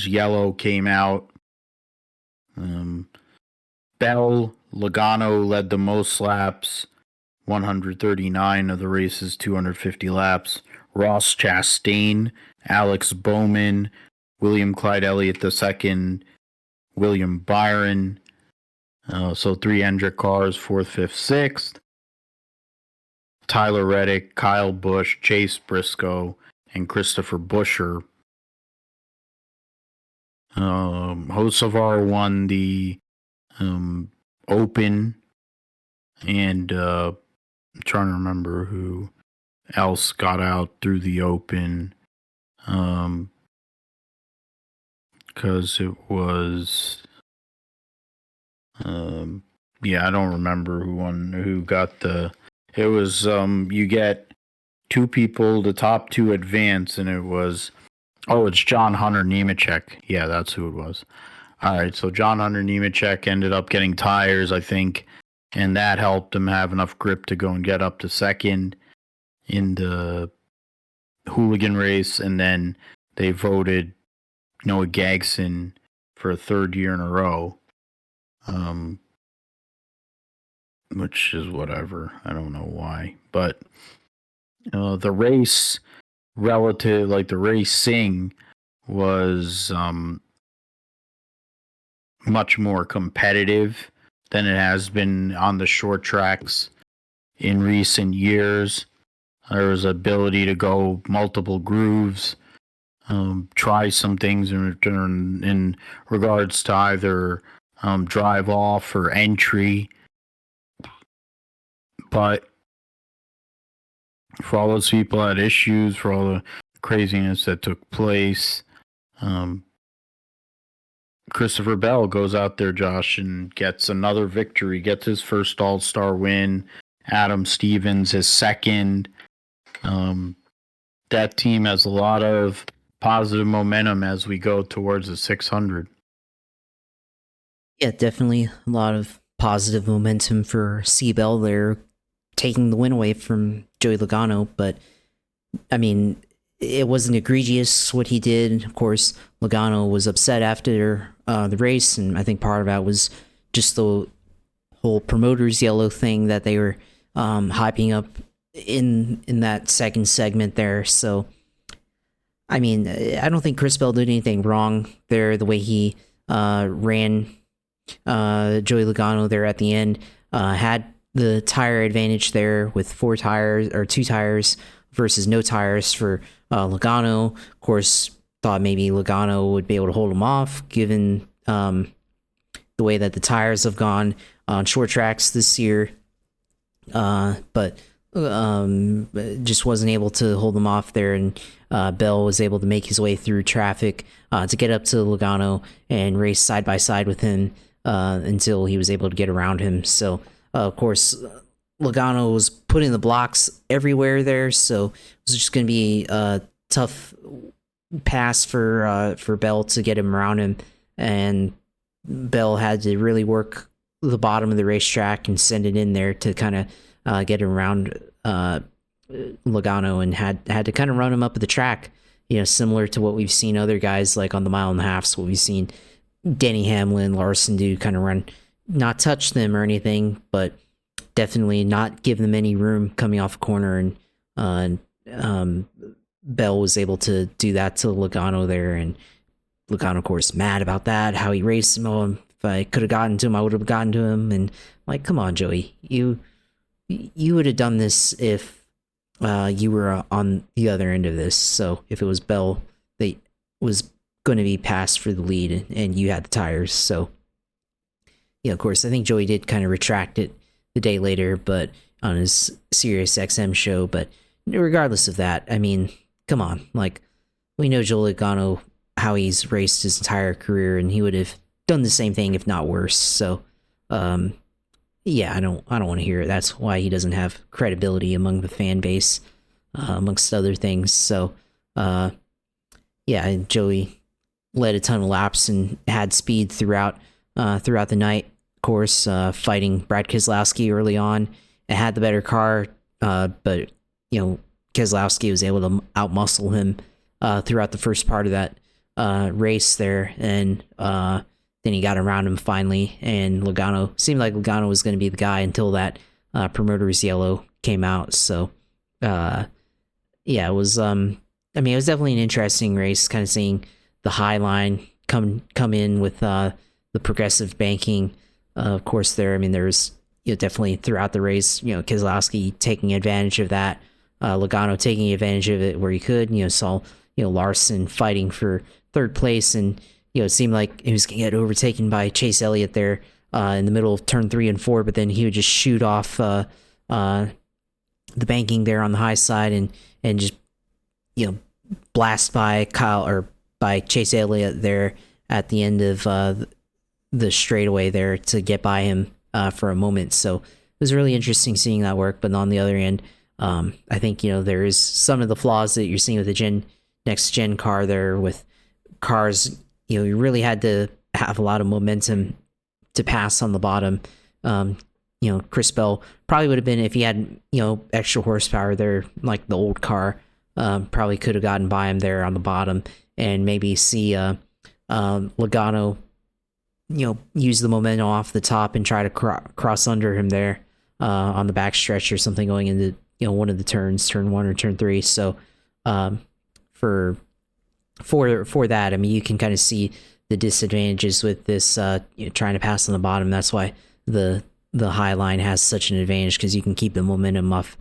A: yellow came out. Bell, Logano led the most laps, 139 of the race's 250 laps. Ross Chastain, Alex Bowman, William Clyde Elliott II, William Byron. So 3 Hendrick cars, 4th, 5th, 6th. Tyler Reddick, Kyle Busch, Chase Briscoe, and Christopher Buescher. Hocevar won the Open, and I'm trying to remember who else got out through the Open, because it was I don't remember who got the. It was you get 2 people, the top 2 advance, and it was it's John Hunter Nemechek. Yeah, that's who it was. All right, so John Hunter Nemechek ended up getting tires, I think, and that helped him have enough grip to go and get up to second in the hooligan race, and then they voted Noah Gragson for a 3rd year in a row, which is whatever. I don't know why, but the race the racing was much more competitive than it has been on the short tracks in recent years. There was ability to go multiple grooves, try some things in regards to either drive off or entry. But for all those people that had issues, for all the craziness that took place, Christopher Bell goes out there, Josh, and gets another victory, gets his first All-Star win. Adam Stevens, his second. That team has a lot of positive momentum as we go towards the 600.
B: Yeah, definitely a lot of positive momentum for C. Bell there, taking the win away from Joey Logano. But, I mean, it wasn't egregious what he did. Of course, Logano was upset after the race, and I think part of that was just the whole promoter's yellow thing that they were hyping up in that second segment there. So, I mean, I don't think Chris Bell did anything wrong there, the way he ran Joey Logano there at the end. Had the tire advantage there with 2 tires versus no tires for Logano. Of course, thought maybe Logano would be able to hold him off given the way that the tires have gone on short tracks this year. But just wasn't able to hold him off there, and Bell was able to make his way through traffic to get up to Logano and race side by side with him until he was able to get around him. So, of course, Logano was putting the blocks everywhere there, so it was just going to be a tough pass for Bell to get him around him, and Bell had to really work the bottom of the racetrack and send it in there to kind of get him around Logano, and had to kind of run him up the track, similar to what we've seen other guys like on the mile and a half. So what we've seen Denny Hamlin, Larson do, kind of run, not touch them or anything, but definitely not give them any room coming off a corner. And Bell was able to do that to Logano there, and Logano, of course, mad about that, how he raced him. Oh, if I could have gotten to him, I would have gotten to him. And like, come on, Joey, you would have done this if you were on the other end of this. So if it was Bell that was going to be passed for the lead, and you had the tires. So yeah, of course, I think Joey did kind of retract it the day later, but on his Sirius XM show. But regardless of that, I mean, come on, like, we know Joey Logano, how he's raced his entire career, and he would have done the same thing, if not worse. So, yeah, I don't want to hear it. That's why he doesn't have credibility among the fan base, amongst other things. So, yeah, Joey led a ton of laps and had speed throughout the night. Of course, fighting Brad Keselowski early on, and had the better car, but Keselowski was able to outmuscle him throughout the first part of that race there, and then he got around him finally, and Logano seemed like Logano was going to be the guy until that promoter's yellow came out. So yeah, it was it was definitely an interesting race, kind of seeing the high line come in with the progressive banking. Of course, there was definitely throughout the race, Keselowski taking advantage of that, Logano taking advantage of it where he could. Saw Larson fighting for third place, and it seemed like he was going to get overtaken by Chase Elliott there in the middle of turn 3 and 4, but then he would just shoot off the banking there on the high side and just blast by Chase Elliott there at the end of the straightaway there to get by him for a moment. So it was really interesting seeing that work. But on the other end, I think there is some of the flaws that you're seeing with the next gen car there, with cars you really had to have a lot of momentum to pass on the bottom. Chris Bell probably would have been, if he had extra horsepower there, like the old car, probably could have gotten by him there on the bottom, and maybe see Logano use the momentum off the top and try to cross under him there on the backstretch or something going into one of the turns, turn 1 or turn 3. So for that, you can kind of see the disadvantages with this trying to pass on the bottom. That's why the high line has such an advantage, because you can keep the momentum off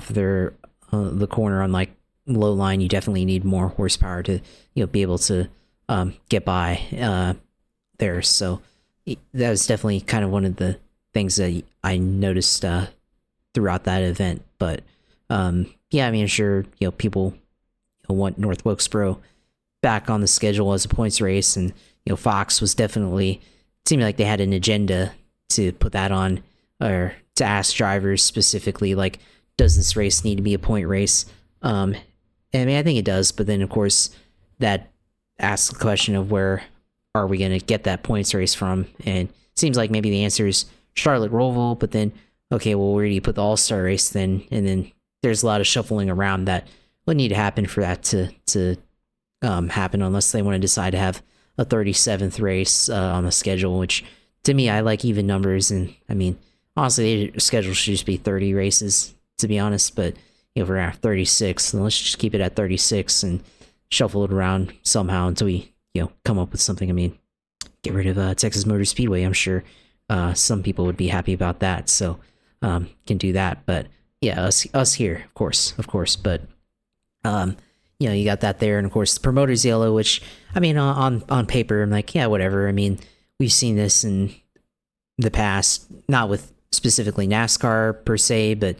B: their the corner. On like low line, you definitely need more horsepower to be able to get by there. So that was definitely kind of one of the things that I noticed throughout that event. But yeah, I'm sure people want North Wilkesboro back on the schedule as a points race, and Fox was definitely, it seemed like they had an agenda to put that on, or to ask drivers specifically, like, does this race need to be a point race? I think it does, but then of course that asks the question of where are we going to get that points race from? And it seems like maybe the answer is Charlotte Roval, but then okay, well, where do you put the All-Star race then? And then there's a lot of shuffling around that would need to happen for that to happen, unless they want to decide to have a 37th race on the schedule, which to me, I like even numbers. And honestly, the schedule should just be 30 races, to be honest. But if we're at 36, then let's just keep it at 36 and shuffle it around somehow until we come up with something. Get rid of Texas Motor Speedway. I'm sure some people would be happy about that, so can do that. But yeah, us here, of course. But you got that there, and of course the promoter's yellow, which on paper I'm like, yeah, whatever. We've seen this in the past, not with specifically NASCAR per se, but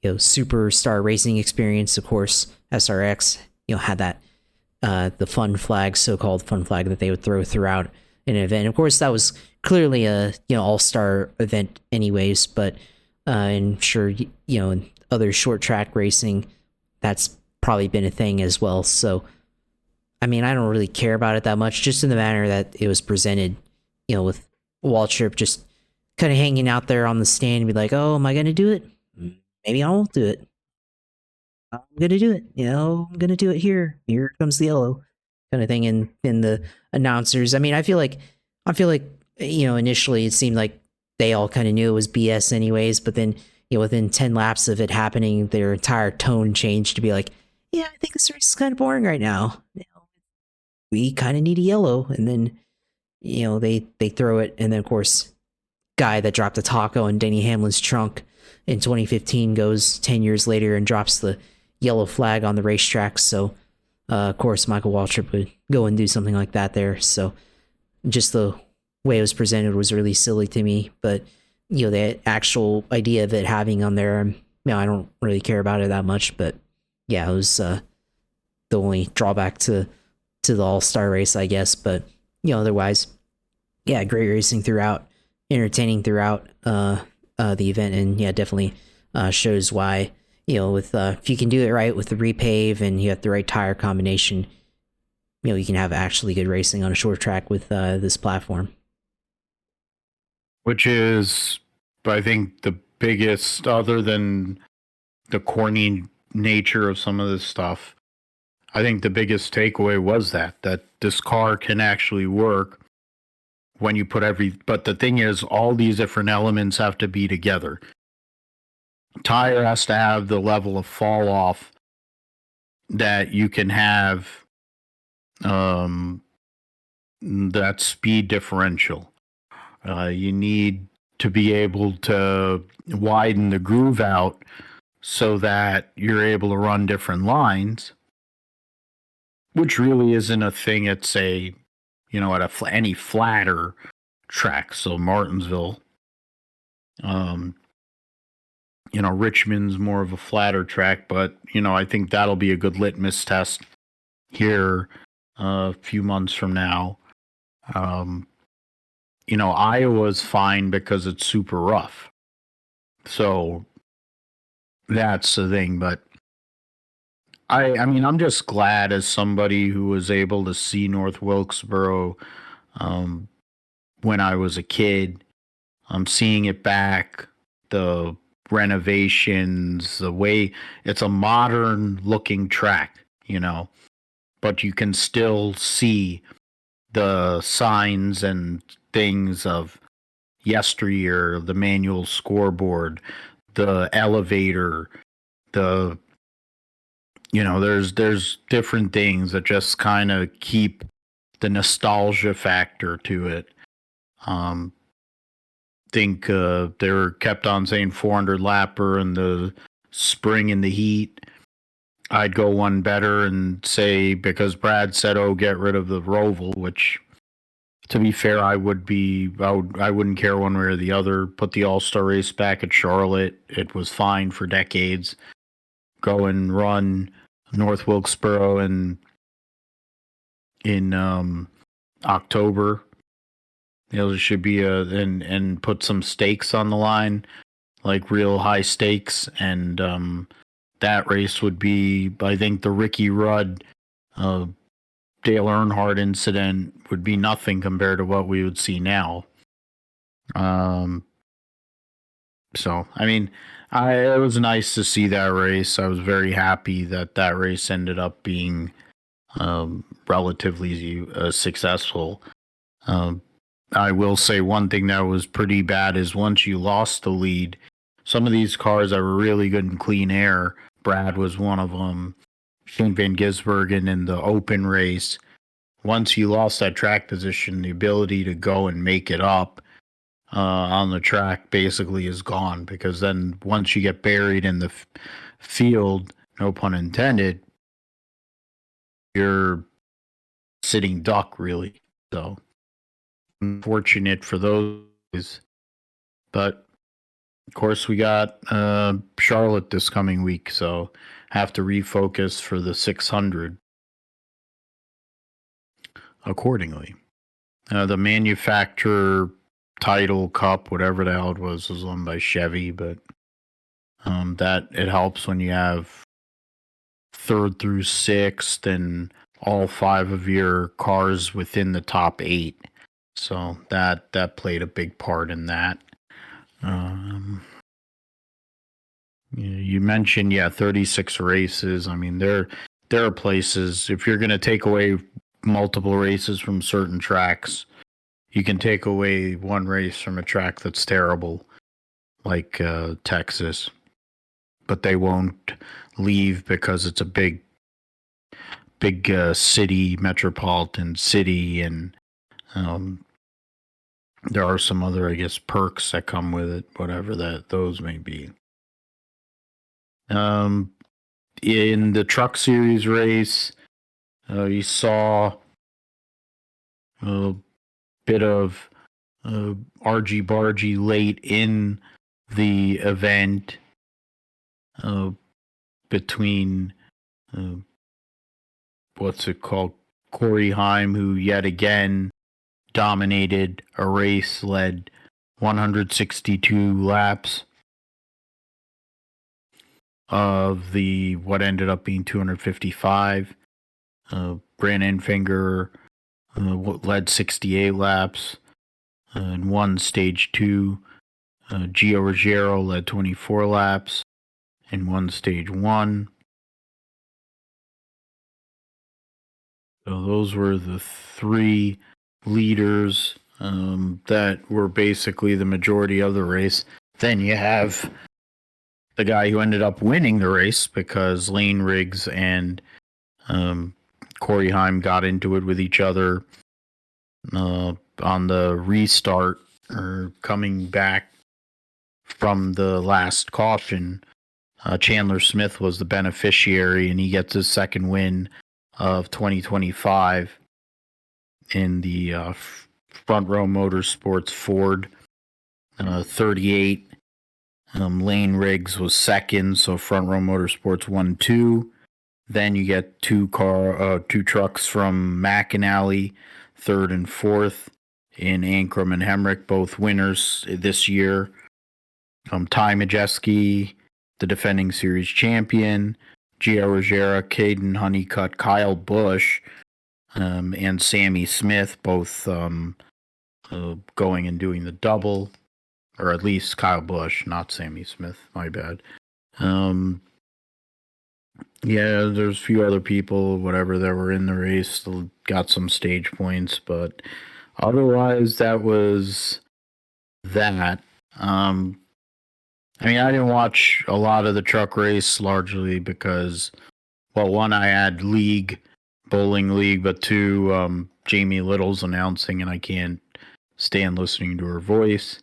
B: Superstar Racing Experience, of course, SRX, had that the fun flag, so-called fun flag, that they would throw throughout an event. Of course, that was clearly a all-star event anyways, but and sure, in other short track racing, that's probably been a thing as well. So, I mean, I don't really care about it that much, just in the manner that it was presented, with Waltrip just kind of hanging out there on the stand and be like, oh, am I going to do it? Maybe I won't do it. I'm going to do it. I'm going to do it here. Here comes the yellow kind of thing. And the announcers, I mean, I feel like, initially it seemed like they all kind of knew it was BS anyways, but then, within 10 laps of it happening, their entire tone changed to be like, yeah, I think this race is kind of boring right now. We kind of need a yellow. And then, they throw it. And then, of course, guy that dropped a taco in Denny Hamlin's trunk in 2015 goes 10 years later and drops the yellow flag on the racetrack. So, of course, Michael Waltrip would go and do something like that there. So, just the way it was presented was really silly to me. But, the actual idea of it having on there, I don't really care about it that much. But, yeah, it was the only drawback to the All-Star race, I guess. But, otherwise, yeah, great racing throughout, entertaining throughout the event, and yeah, definitely shows why, with if you can do it right with the repave and you have the right tire combination, you can have actually good racing on a short track with this platform.
A: Which is, I think, the biggest, other than the corny nature of some of this stuff, I think the biggest takeaway was that this car can actually work when you put but the thing is, all these different elements have to be together. Tire has to have the level of fall off that you can have that speed differential. You need to be able to widen the groove out so that you're able to run different lines, which really isn't a thing at, say, at any flatter track. So Martinsville, Richmond's more of a flatter track, but I think that'll be a good litmus test here a few months from now. Iowa's fine because it's super rough. So that's the thing. But I mean, I'm just glad, as somebody who was able to see North Wilkesboro when I was a kid, I'm seeing it back, the renovations, the way it's a modern looking track, but you can still see the signs and things of yesteryear, the manual scoreboard, the elevator, there's different things that just kind of keep the nostalgia factor to it. Think they were kept on saying 400 lapper and the spring and the heat. I'd go one better and say, because Brad said, "Oh, get rid of the Roval," which, to be fair, I wouldn't care one way or the other. Put the All-Star race back at Charlotte. It was fine for decades. Go and run North Wilkesboro in October. There should be and put some stakes on the line, like real high stakes, and that race would be, I think, the Ricky Rudd, Dale Earnhardt incident would be nothing compared to what we would see now. So, I mean, it was nice to see that race. I was very happy that race ended up being relatively successful. I will say one thing that was pretty bad is once you lost the lead, some of these cars that were really good in clean air, Brad was one of them, Shane Van Gisbergen in the open race. Once you lost that track position, the ability to go and make it up on the track basically is gone, because then once you get buried in the field, no pun intended, you're sitting duck, really. So unfortunate for those, but of course we got Charlotte this coming week, so have to refocus for the 600 accordingly. The manufacturer title cup, whatever the hell it was owned by Chevy, but That it helps when you have third through sixth and all 5 of your cars within the top 8. So that played a big part in that. You mentioned 36 races. I mean, there are places, if you're going to take away multiple races from certain tracks, you can take away one race from a track that's terrible, like Texas, but they won't leave because it's a big city, metropolitan city, and there are some other, I guess, perks that come with it, whatever those may be. In the Truck Series race, you saw a bit of argy-bargy late in the event between what's it called? Corey Heim, who yet again dominated a race, led 162 laps of the what ended up being 255. Brandon Finger led 68 laps and won stage 2. Gio Ruggiero led 24 laps and won stage 1. So those were the 3 leaders that were basically the majority of the race. Then you have the guy who ended up winning the race because Lane Riggs and Corey Heim got into it with each other on the restart or coming back from the last caution. Chandler Smith was the beneficiary, and he gets his second win of 2025 in the Front Row Motorsports Ford 38. Lane Riggs was second, so Front Row Motorsports 1-2. Then you get two trucks from McAnally, third and fourth, in Ankrum and Hemrick, both winners this year. Ty Majeski, the defending series champion, Gio Ruggiero, Caden Honeycutt, Kyle Busch, and Sammy Smith, both going and doing the double, or at least Kyle Busch, not Sammy Smith, my bad. There's a few other people, whatever, that were in the race, still got some stage points, but otherwise that was that. I didn't watch a lot of the truck race, largely because, well, one, I had bowling league, but two, Jamie Little's announcing, and I can't stand listening to her voice.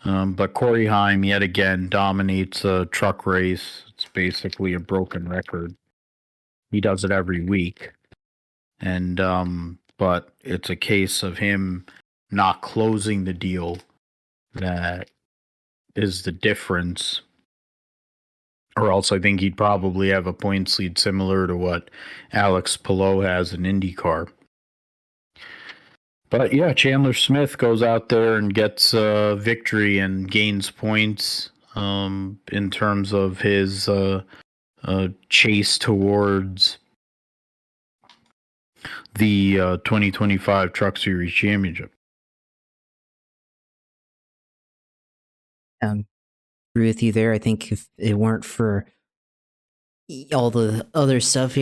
A: But Corey Heim, yet again, dominates a truck race. It's basically a broken record. He does it every week. And, but it's a case of him not closing the deal that is the difference. Or else I think he'd probably have a points lead similar to what Alex Palou has in IndyCar. But yeah, Chandler Smith goes out there and gets a victory and gains points in terms of his chase towards the 2025 Truck Series Championship.
B: Agree with you there. I think if it weren't for all the other stuff,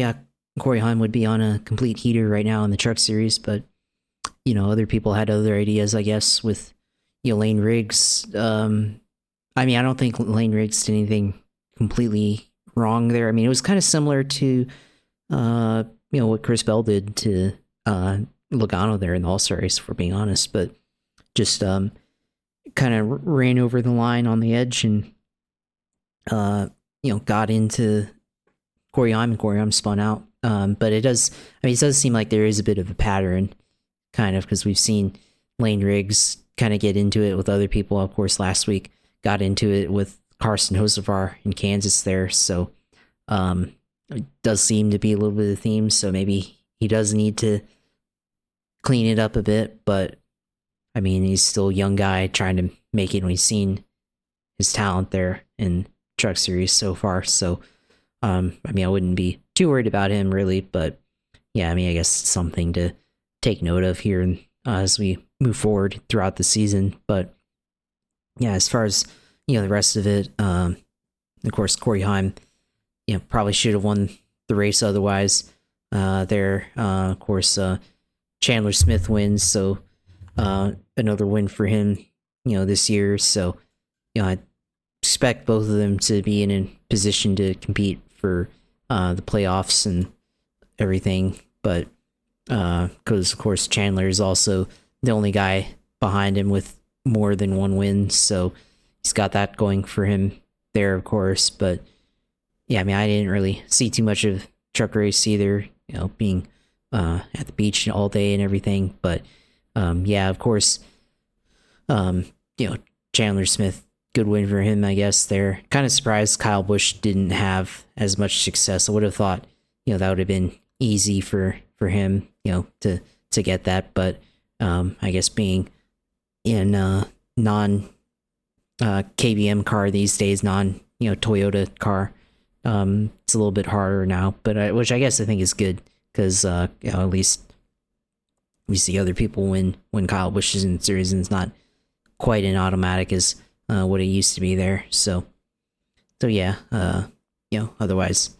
B: Corey Heim would be on a complete heater right now in the Truck Series, but other people had other ideas, I guess, with Lane Riggs. I don't think Lane Riggs did anything completely wrong there. It was kind of similar to what Chris Bell did to Logano there in the All-Star race, if we're being honest, but just kind of ran over the line on the edge and got into Corey Heim, and Corey Heim spun out. But it does seem like there is a bit of a pattern, kind of, because we've seen Lane Riggs kind of get into it with other people. Of course, last week got into it with Carson Hocevar in Kansas there, so it does seem to be a little bit of the theme. So maybe he does need to clean it up a bit, but he's still a young guy trying to make it, when he's seen his talent there, and Truck Series so far. So, I mean, I wouldn't be too worried about him really, but yeah, I mean, I guess it's something to take note of here as we move forward throughout the season. But yeah, as far as the rest of it, of course, Corey Heim, probably should have won the race otherwise. Of course, Chandler Smith wins, so another win for him, this year. So, I expect both of them to be in a position to compete for the playoffs and everything. But because of course Chandler is also the only guy behind him with more than one win, so he's got that going for him there, of course. But yeah, I mean, I didn't really see too much of truck race either, being at the beach all day and everything. But yeah, of course, Chandler Smith, good win for him, I guess. They're kind of surprised Kyle Busch didn't have as much success. I would have thought, that would have been easy for him, to get that. But I guess being in non KBM car these days, non Toyota car, it's a little bit harder now. But which I guess I think is good because at least we see other people win when Kyle Busch is in the series, and it's not quite an automatic as what it used to be there. So yeah, otherwise,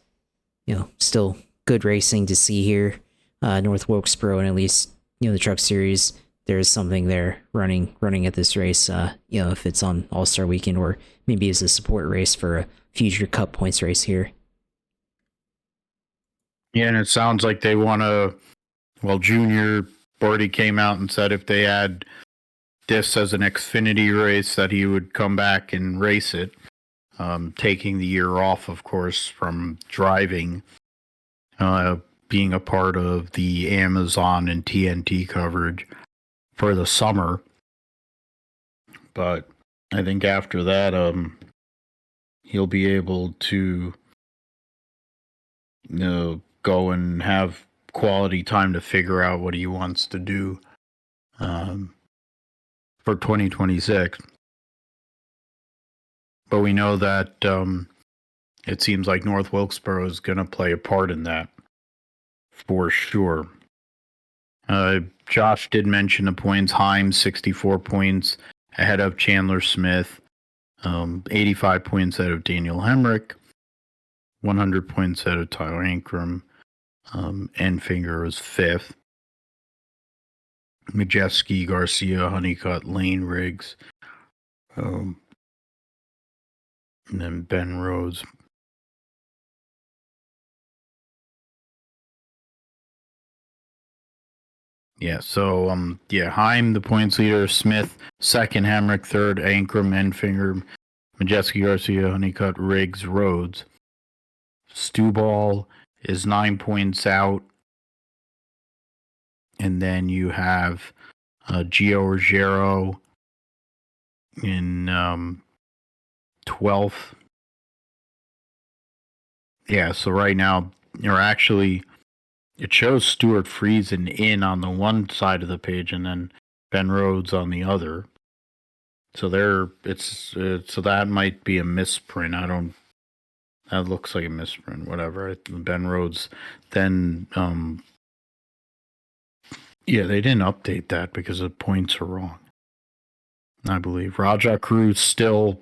B: still good racing to see here, North Wilkesboro, and at least the Truck Series. There's something there running at this race. If it's on All-Star Weekend or maybe as a support race for a future Cup points race here.
A: Yeah, and it sounds like they want to. Well, Junior already came out and said if they had this as an Xfinity race, that he would come back and race it, taking the year off, of course, from driving, being a part of the Amazon and TNT coverage for the summer. But I think after that, he'll be able to go and have quality time to figure out what he wants to do for 2026. But we know that it seems like North Wilkesboro is going to play a part in that for sure. Josh did mention the points. Heim, 64 points ahead of Chandler Smith, 85 points ahead of Daniel Hemrick, 100 points ahead of Tyler Ankrum. Enfinger was 5th. Majeski, Garcia, Honeycutt, Lane, Riggs, and then Ben Rhodes. Yeah, so Heim, the points leader, Smith, 2nd, Hemrick, 3rd, Ankrum, Enfinger, Majeski, Garcia, Honeycutt, Riggs, Rhodes. Stuball is 9 points out. And then you have Gio Ruggiero in 12th. Yeah, so right now, it shows Stuart Friesen in on the one side of the page and then Ben Rhodes on the other. So so that might be a misprint. That looks like a misprint, whatever. Ben Rhodes, then, they didn't update that because the points are wrong, I believe. Raja Cruz still,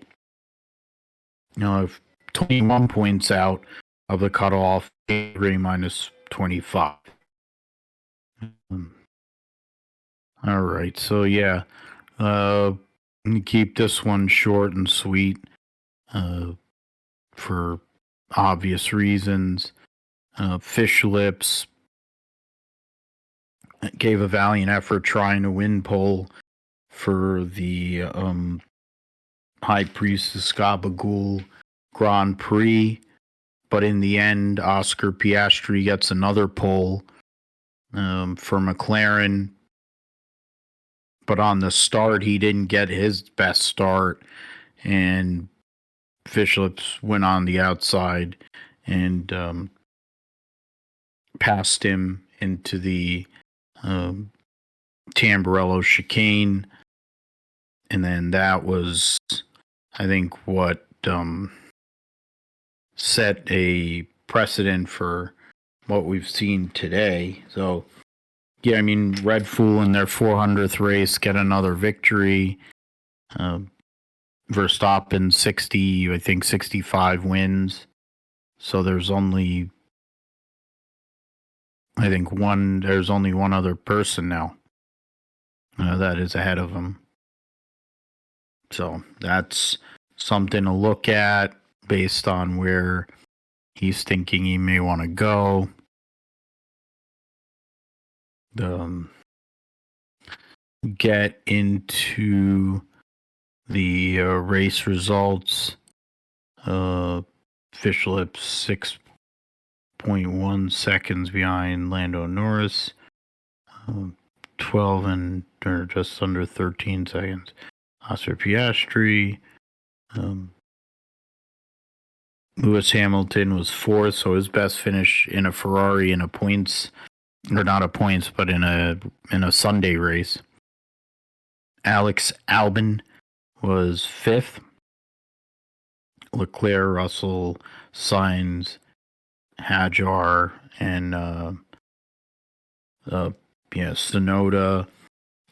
A: 21 points out of the cutoff, Avery minus 25. All right, so yeah, keep this one short and sweet for obvious reasons. Fish Lips gave a valiant effort trying to win pole for the High Priestess Gabagool Grand Prix, but in the end, Oscar Piastri gets another pole for McLaren. But on the start, he didn't get his best start, and Fish Lips went on the outside and passed him into the Tamburello chicane. And then that was, I think, what set a precedent for what we've seen today. So, yeah, I mean, Red Bull in their 400th race get another victory. Verstappen 65 wins. So there's only, I think, there's only one other person now that is ahead of him. So that's something to look at based on where he's thinking he may want to go. Get into the race results. Fishlip 6.1 seconds behind Lando Norris. 12 or just under 13 seconds. Oscar Piastri. Lewis Hamilton was fourth, so his best finish in a Ferrari in a points, or not a points, but in a Sunday race. Alex Albon was fifth. Leclerc, Russell, Sainz, Hadjar, and Tsunoda,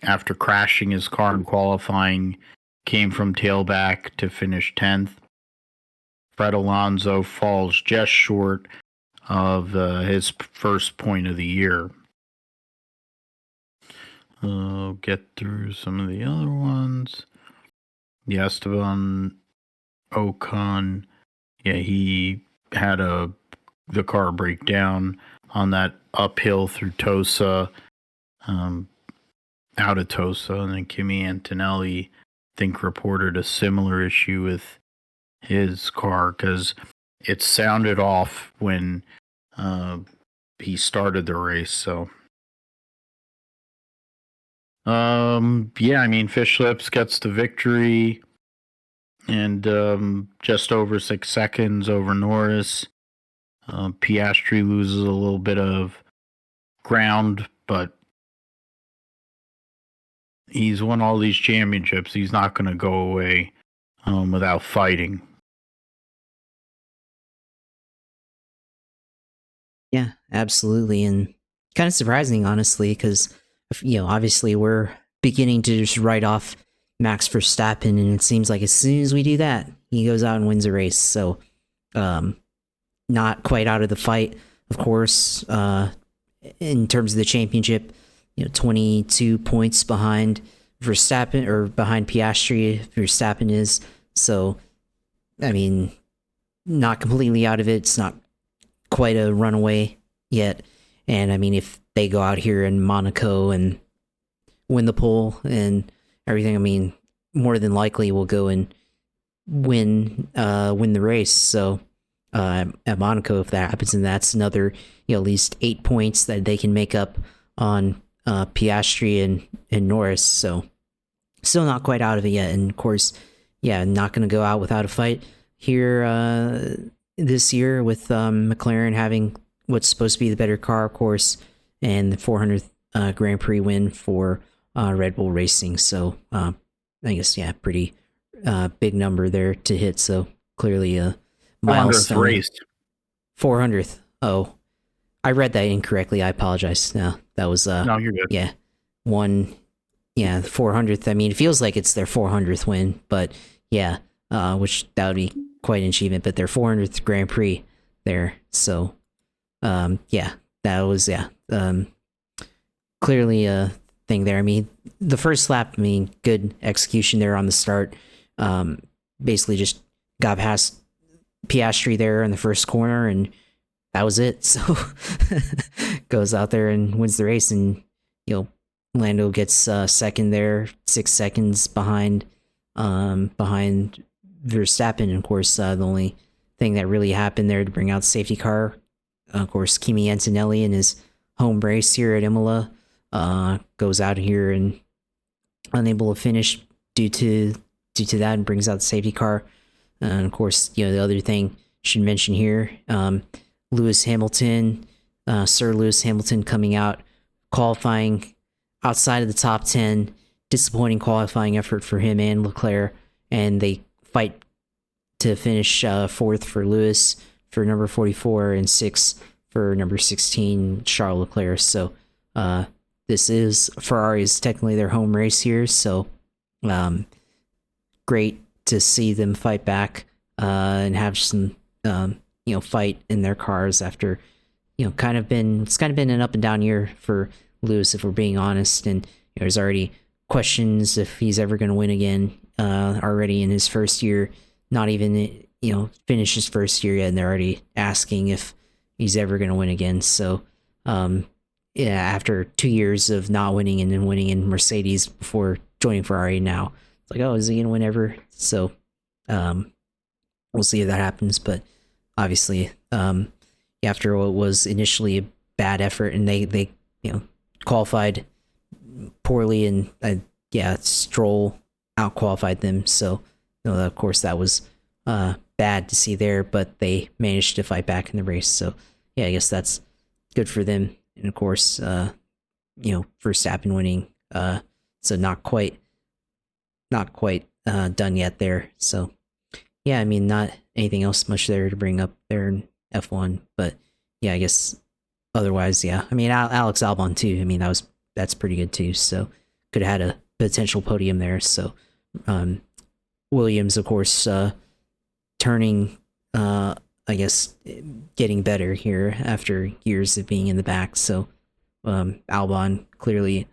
A: after crashing his car in qualifying, came from tailback to finish 10th. Fred Alonso falls just short of his first point of the year. I'll get through some of the other ones. Esteban Ocon, he had the car break down on that uphill through Tosa, out of Tosa, and then Kimi Antonelli, I think, reported a similar issue with his car because it sounded off when he started the race. So, I mean, Fishlips gets the victory and just over 6 seconds over Norris. Piastri loses a little bit of ground, but he's won all these championships. He's not going to go away without fighting.
B: Yeah, absolutely. And kind of surprising, honestly, because, obviously we're beginning to just write off Max Verstappen, and it seems like as soon as we do that, he goes out and wins a race. So, not quite out of the fight, of course, in terms of the championship, 22 points behind Verstappen, or behind Piastri, Verstappen is. So, I mean, not completely out of it. It's not quite a runaway yet. And I mean, if they go out here in Monaco and win the pole and everything, I mean, more than likely we'll go and win the race. So at Monaco, if that happens, and that's another at least 8 points that they can make up on Piastri and Norris. So still not quite out of it yet. And of course, not going to go out without a fight here this year with McLaren having what's supposed to be the better car, of course, and the 400th Grand Prix win for Red Bull Racing. So I guess, pretty big number there to hit. So clearly a milestone.
A: 400th race.
B: 400th. Oh, I read that incorrectly. I apologize. No, that was
A: no, you're good.
B: 400th. I mean, it feels like it's their 400th win, but which that would be quite an achievement. But their 400th Grand Prix there. So that was clearly a thing there. I mean, the first lap, good execution there on the start. Basically just got past Piastri there in the first corner, and that was it. So goes out there and wins the race, and Lando gets second there, 6 seconds behind Verstappen. And of course, the only thing that really happened there to bring out the safety car, of course, Kimi Antonelli in his home race here at Imola goes out here and unable to finish due to that, and brings out the safety car. And of course, the other thing should mention here, Lewis Hamilton, Sir Lewis Hamilton coming out, qualifying outside of the top 10. Disappointing qualifying effort for him and Leclerc, and they fight to finish fourth for Lewis for number 44 and 6 for number 16, Charles Leclerc. So this is Ferrari's technically their home race here. So great to see them fight back and have some fight in their cars after it's kind of been an up and down year for Lewis, if we're being honest. And there's already questions if he's ever going to win again already in his first year, not even finished his first year yet, and they're already asking if he's ever going to win again. So after 2 years of not winning and then winning in Mercedes before joining Ferrari, now it's like, oh, is he going to win ever? So we'll see if that happens. But obviously after what was initially a bad effort, and they qualified poorly, and Stroll out qualified them. So of course that was bad to see there, but they managed to fight back in the race. So I guess that's good for them. And of course Verstappen winning, so not quite done yet there. So I mean, not anything else much there to bring up there in F1, but I guess otherwise, I mean, Alex Albon too. I mean, that's pretty good too. So could have had a potential podium there. So Williams, of course, turning, I guess, getting better here after years of being in the back. So Albon clearly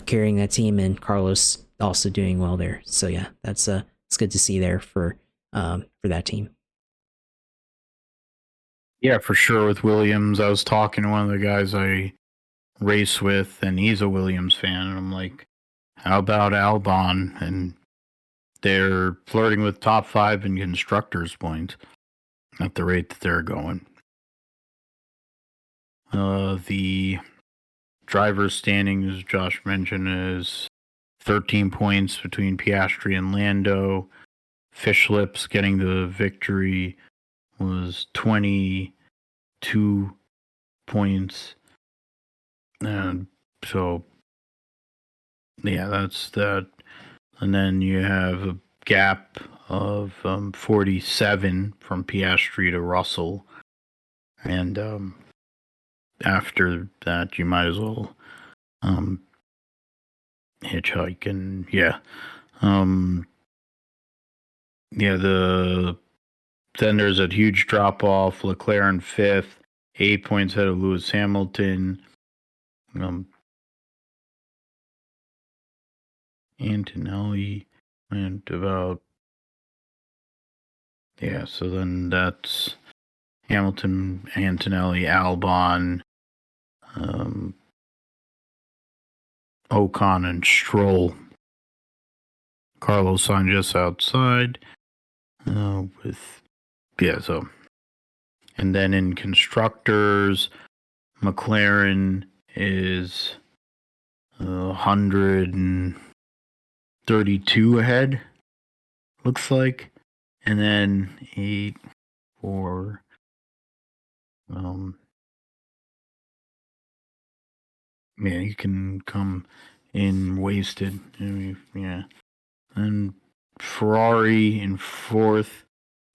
B: carrying that team, and Carlos also doing well there. So that's it's good to see there for that team.
A: Yeah, for sure. With Williams, I was talking to one of the guys I race with, and he's a Williams fan, and I'm like, how about Albon? And they're flirting with top 5 in constructors' points at the rate that they're going. The driver's standings, Josh mentioned, is 13 points between Piastri and Lando. Fishlips getting the victory was 22 points. And so, that's that. And then you have a gap of 47 from Piastri to Russell. And after that, you might as well hitchhike. And then there's a huge drop off. Leclerc in 5th, 8 points ahead of Lewis Hamilton. Antonelli went about so then that's Hamilton, Antonelli, Albon, Ocon, and Stroll. Carlos Sainz just outside and then in constructors, McLaren is 132 ahead, looks like, and then 8 for you can come in wasted. And Ferrari in 4th,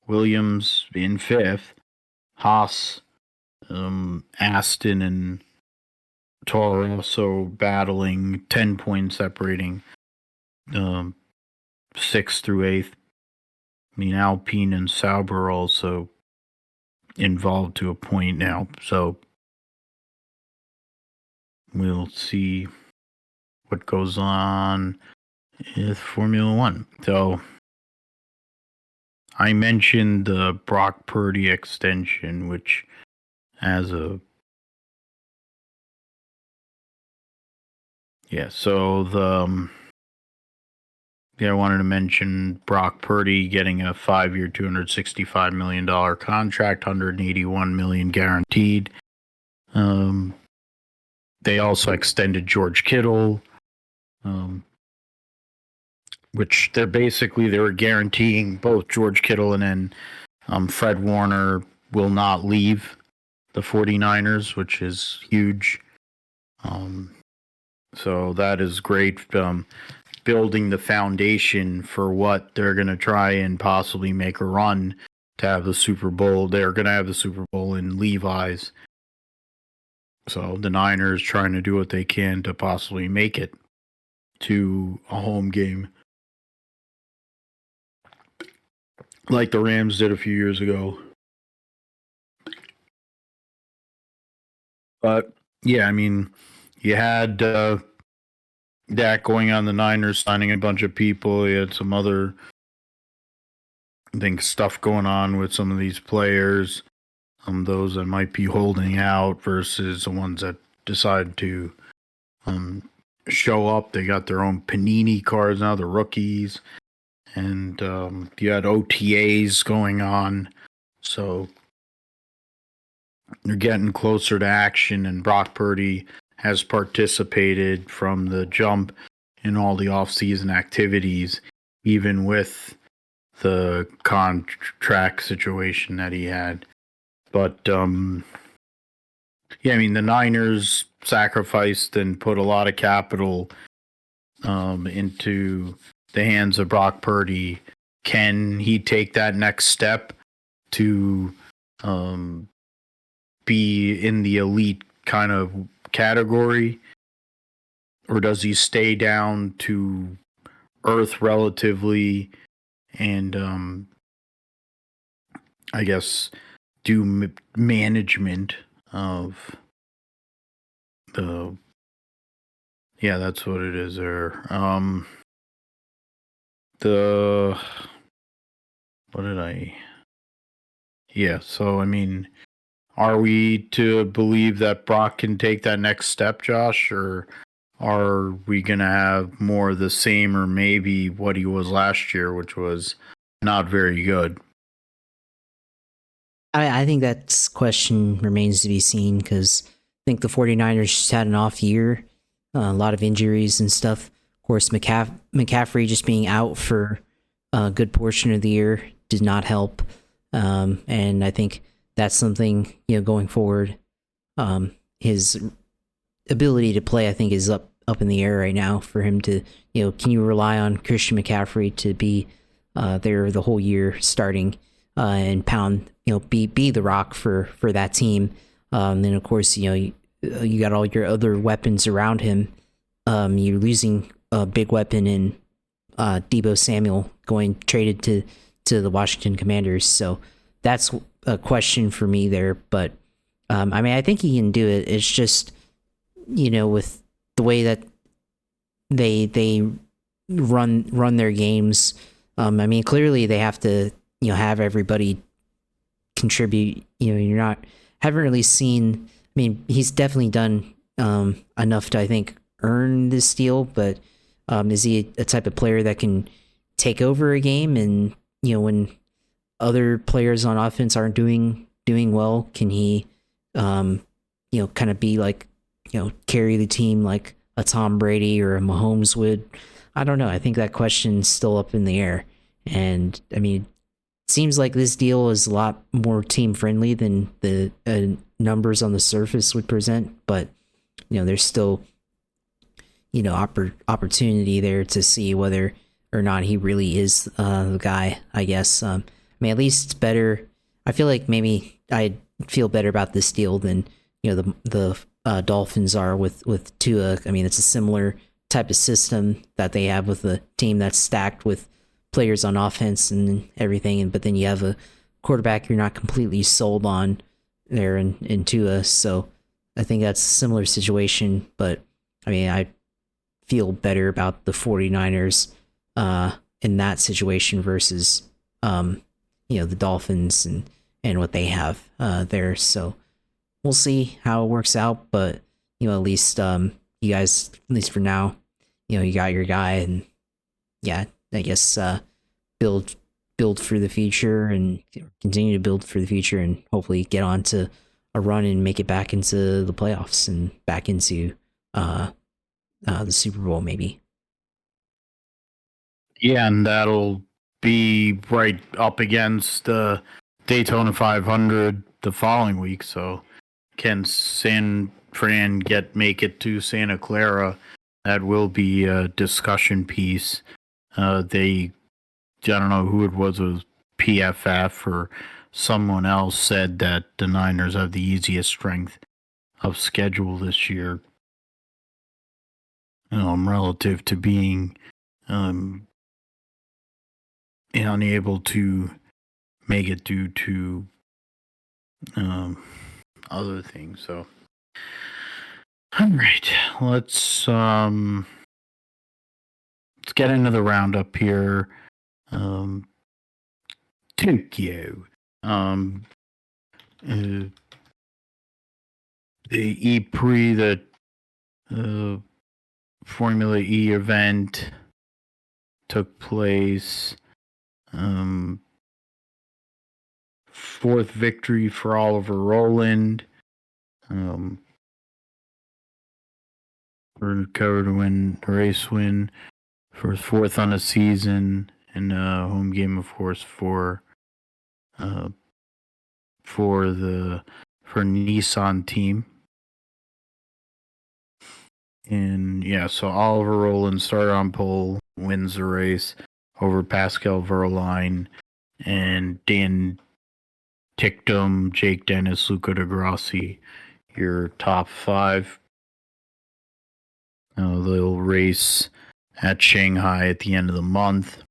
A: Williams in 5th, Haas, Aston, and Toro Rosso battling, 10 points separating 6th through 8th. I mean, Alpine and Sauber are also involved to a point now, so we'll see what goes on with Formula One. So I mentioned the Brock Purdy extension, which as a I wanted to mention Brock Purdy getting a 5-year, $265 million contract, $181 million guaranteed. They also extended George Kittle, which they were guaranteeing both George Kittle and then Fred Warner will not leave the 49ers, which is huge. So that is great. Building the foundation for what they're going to try and possibly make a run to have the Super Bowl. They're going to have the Super Bowl in Levi's. So the Niners trying to do what they can to possibly make it to a home game, like the Rams did a few years ago. But yeah, I mean, you had that going on, the Niners signing a bunch of people. You had some other, I think, stuff going on with some of these players. Those that might be holding out versus the ones that decide to show up. They got their own Panini cards now, the rookies. And you had OTAs going on. So you're getting closer to action, and Brock Purdy has participated from the jump in all the offseason activities, even with the contract situation that he had. But, yeah, I mean, the Niners sacrificed and put a lot of capital into the hands of Brock Purdy. Can he take that next step to be in the elite kind of category? Or does he stay down to earth relatively and, I guess, do management of the, yeah, that's what it is there. So I mean, are we to believe that Brock can take that next step, Josh, or are we gonna have more of the same, or maybe what he was last year, which was not very good?
B: I think that question remains to be seen because I think the 49ers just had an off year, a lot of injuries and stuff. Of course, McCaffrey just being out for a good portion of the year did not help. And I think that's something, going forward. His ability to play, I think, is up in the air right now for him to, can you rely on Christian McCaffrey to be there the whole year starting and pound, be the rock for that team. Then of course, you got all your other weapons around him. You're losing a big weapon in Deebo Samuel going traded to the Washington Commanders. So that's a question for me there. But I mean, I think he can do it. It's just, with the way that they run their games. I mean, clearly they have to, have everybody contribute. Haven't really seen. I mean, he's definitely done enough to, I think, earn this deal. But is he a type of player that can take over a game and, when other players on offense aren't doing well, can he, kind of be like, carry the team like a Tom Brady or a Mahomes would? I don't know. I think that question's still up in the air. And I mean, it seems like this deal is a lot more team friendly than the numbers on the surface would present. But, there's still, opportunity there to see whether or not he really is the guy, I guess. I mean, at least it's better. I feel like maybe I feel better about this deal than, the Dolphins are with Tua. I mean, it's a similar type of system that they have with a team that's stacked with players on offense and everything. But then you have a quarterback you're not completely sold on there in Tua. So I think that's a similar situation. But I mean, I feel better about the 49ers in that situation versus, the Dolphins and what they have there. So we'll see how it works out. But, at least you guys, at least for now, you got your guy, and yeah, I guess build for the future and continue to build for the future, and hopefully get on to a run and make it back into the playoffs and back into the Super Bowl maybe.
A: Yeah, and that'll be right up against the Daytona 500 the following week. So can San Fran make it to Santa Clara? That will be a discussion piece. I don't know who it was PFF or someone else said that the Niners have the easiest strength of schedule this year, relative to being unable to make it due to other things. So, all right, let's get into the roundup here. Tokyo. The E-Prix, the Formula E event took place. Fourth victory for Oliver Rowland. Recovered to win the race win for his fourth on the season, and a home game, of course, for Nissan team. And yeah, so Oliver Rowland started on pole, wins the race over Pascal Wehrlein and Dan Ticktum, Jake Dennis, Luca de Grassi, your top five. They'll race at Shanghai at the end of the month.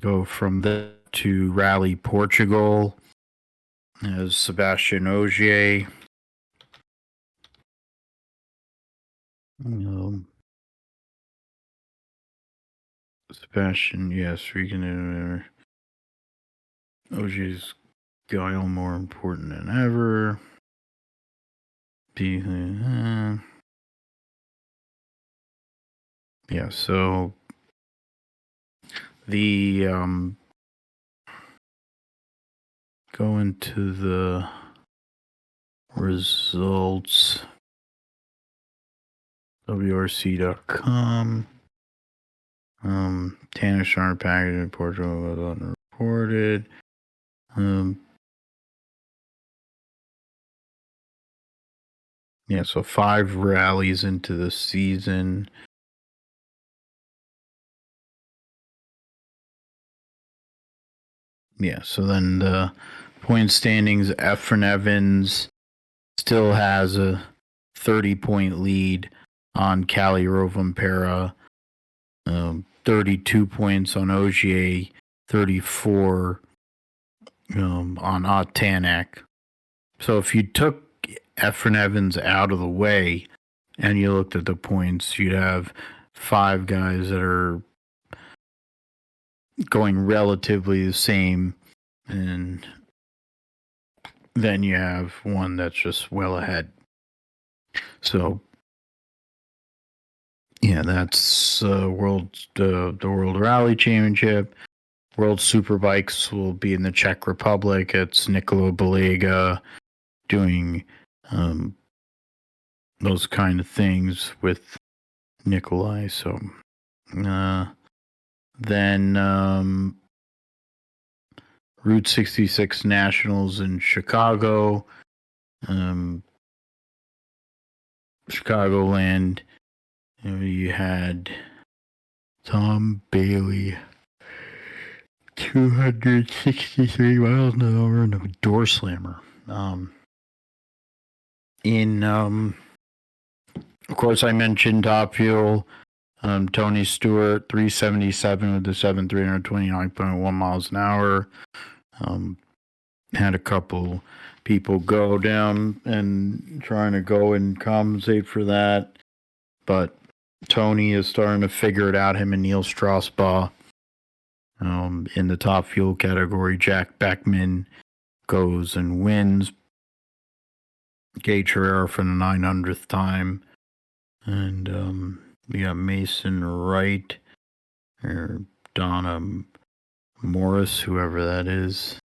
A: Go from there to Rally Portugal as Sebastian Ogier. Sebastian, yes, freaking Ogier's Guile more important than ever. Yeah, so the go into the results. WRC.com. Tanner Sharp package in Portugal was unreported. Yeah, so 5 rallies into the season. Yeah, so then the point standings, Efren Evans still has a 30-point lead on Cali Rovampera, 32 points on Ogier, 34 on Otanek. So if you took Efren Evans out of the way and you looked at the points, you'd have 5 guys that are going relatively the same, and then you have one that's just well ahead. So yeah, that's the World Rally Championship. World Superbikes will be in the Czech Republic. It's Nicolo Balega doing those kind of things with Nikolai. So then Route 66 Nationals in Chicago. Chicagoland. You had Tom Bailey, 263 miles an hour, and a door slammer. Of course, I mentioned Top Fuel. Tony Stewart, 377 with the 329.1 miles an hour. Had a couple people go down and trying to go and compensate for that. But Tony is starting to figure it out, him and Neil Strasbaugh. In the Top Fuel category, Jack Beckman goes and wins. Gage Herrera for the 900th time. And we got Mason Wright or Donna Morris, whoever that is.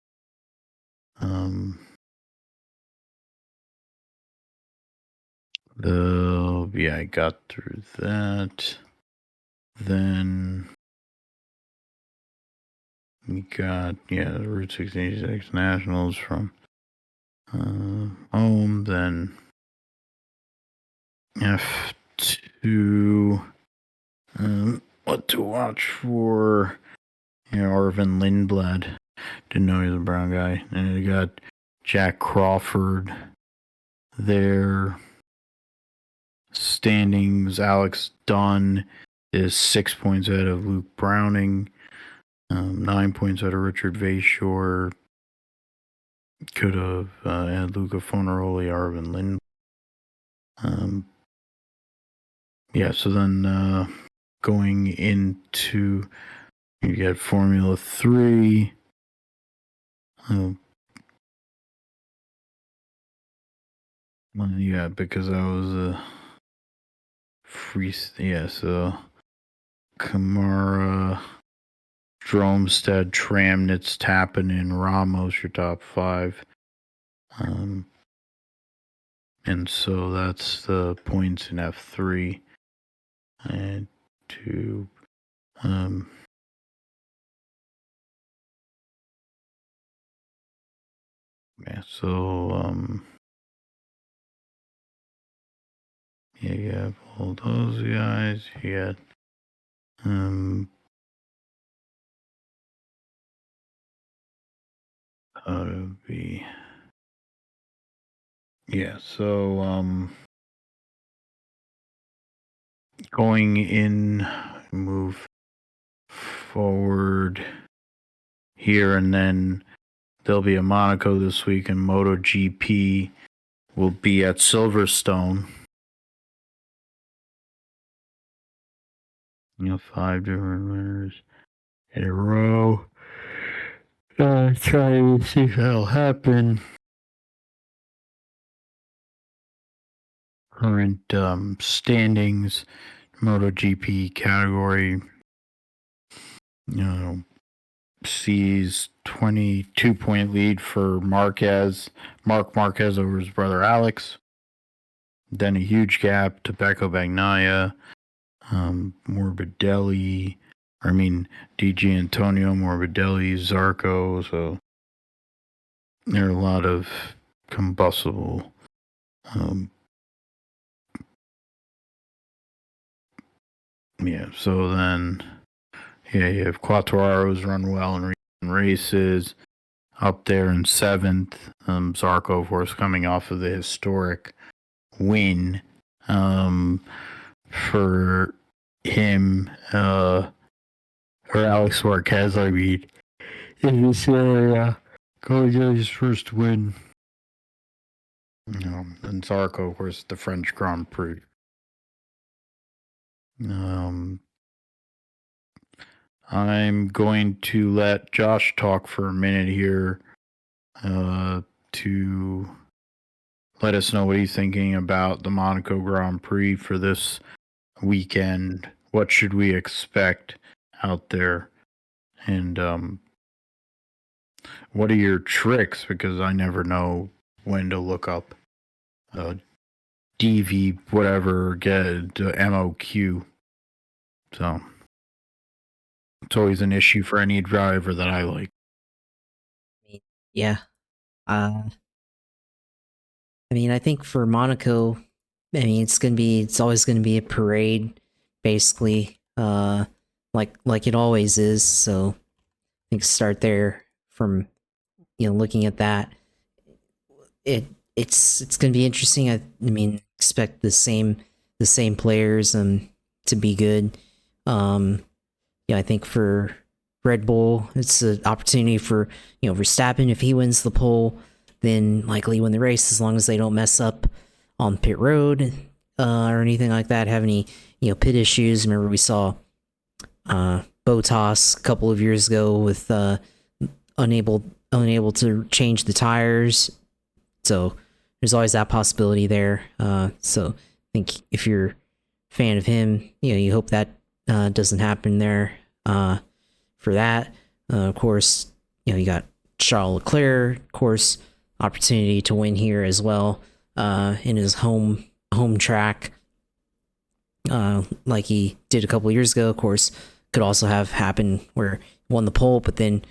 A: I got through that. Then we got the Route 66 Nationals from home. Then F2. What to watch for? Arvin Lindblad. Didn't know he was a brown guy. And you got Jack Crawford there. Standings, Alex Dunn is 6 points ahead of Luke Browning. 9 points ahead of Richard Vashore. Could have had Luca Fonaroli, Arvin Lindblad. So then going into, you get Formula 3. Because I was so Kamara, Dromstead, Tramnitz, Tappan, and Ramos, your top 5. And so that's the points in F3. And to you have all those guys. You got how to be going in, move forward here, and then there'll be a Monaco this week, and MotoGP will be at Silverstone. 5 different winners in a row. Trying to see if that'll happen. Current standings, MotoGP category, sees 22-point lead for Marc Marquez over his brother Alex. Then a huge gap to Pecco Bagnaia, DG Antonio, Morbidelli, Zarco. So there are a lot of combustible. So then, you have Quartararo's run well in recent races, up there in 7th. Zarco, of course, coming off of the historic win for him, or Alex Marquez, in this area, going to get his first win. And Zarco, of course, the French Grand Prix. I'm going to let Josh talk for a minute here to let us know what he's thinking about the Monaco Grand Prix for this weekend. What should we expect out there? And what are your tricks? Because I never know when to look up DV, whatever, get MOQ. So it's always an issue for any driver that I like.
B: Yeah. I think for Monaco, it's always gonna be a parade, basically, like it always is. So I think start there from, looking at that. It's gonna be interesting. I expect the same players to be good. I think for Red Bull, it's an opportunity for Verstappen. If he wins the pole, then likely win the race, as long as they don't mess up on pit road or anything like that. Have any pit issues? Remember we saw Bottas a couple of years ago with unable to change the tires. So there's always that possibility there. So I think if you're a fan of him, you hope that doesn't happen there. For that, of course, you got Charles Leclerc, of course, opportunity to win here as well, in his home track, like he did a couple years ago. Of course, could also have happened where he won the pole, but then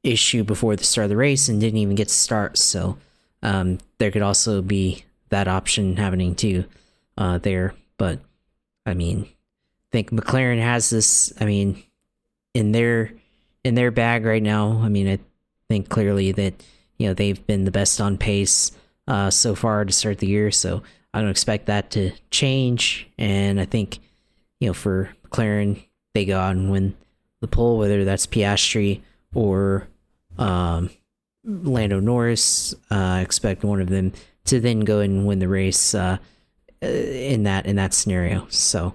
B: issue before the start of the race and didn't even get to start. So there could also be that option happening too there. But I mean, I think McLaren has this. I mean, in their bag right now. I mean, I think clearly that they've been the best on pace so far to start the year. So I don't expect that to change. And I think for McLaren, they go out and win the pole, whether that's Piastri or Lando Norris. I expect one of them to then go and win the race in that scenario. So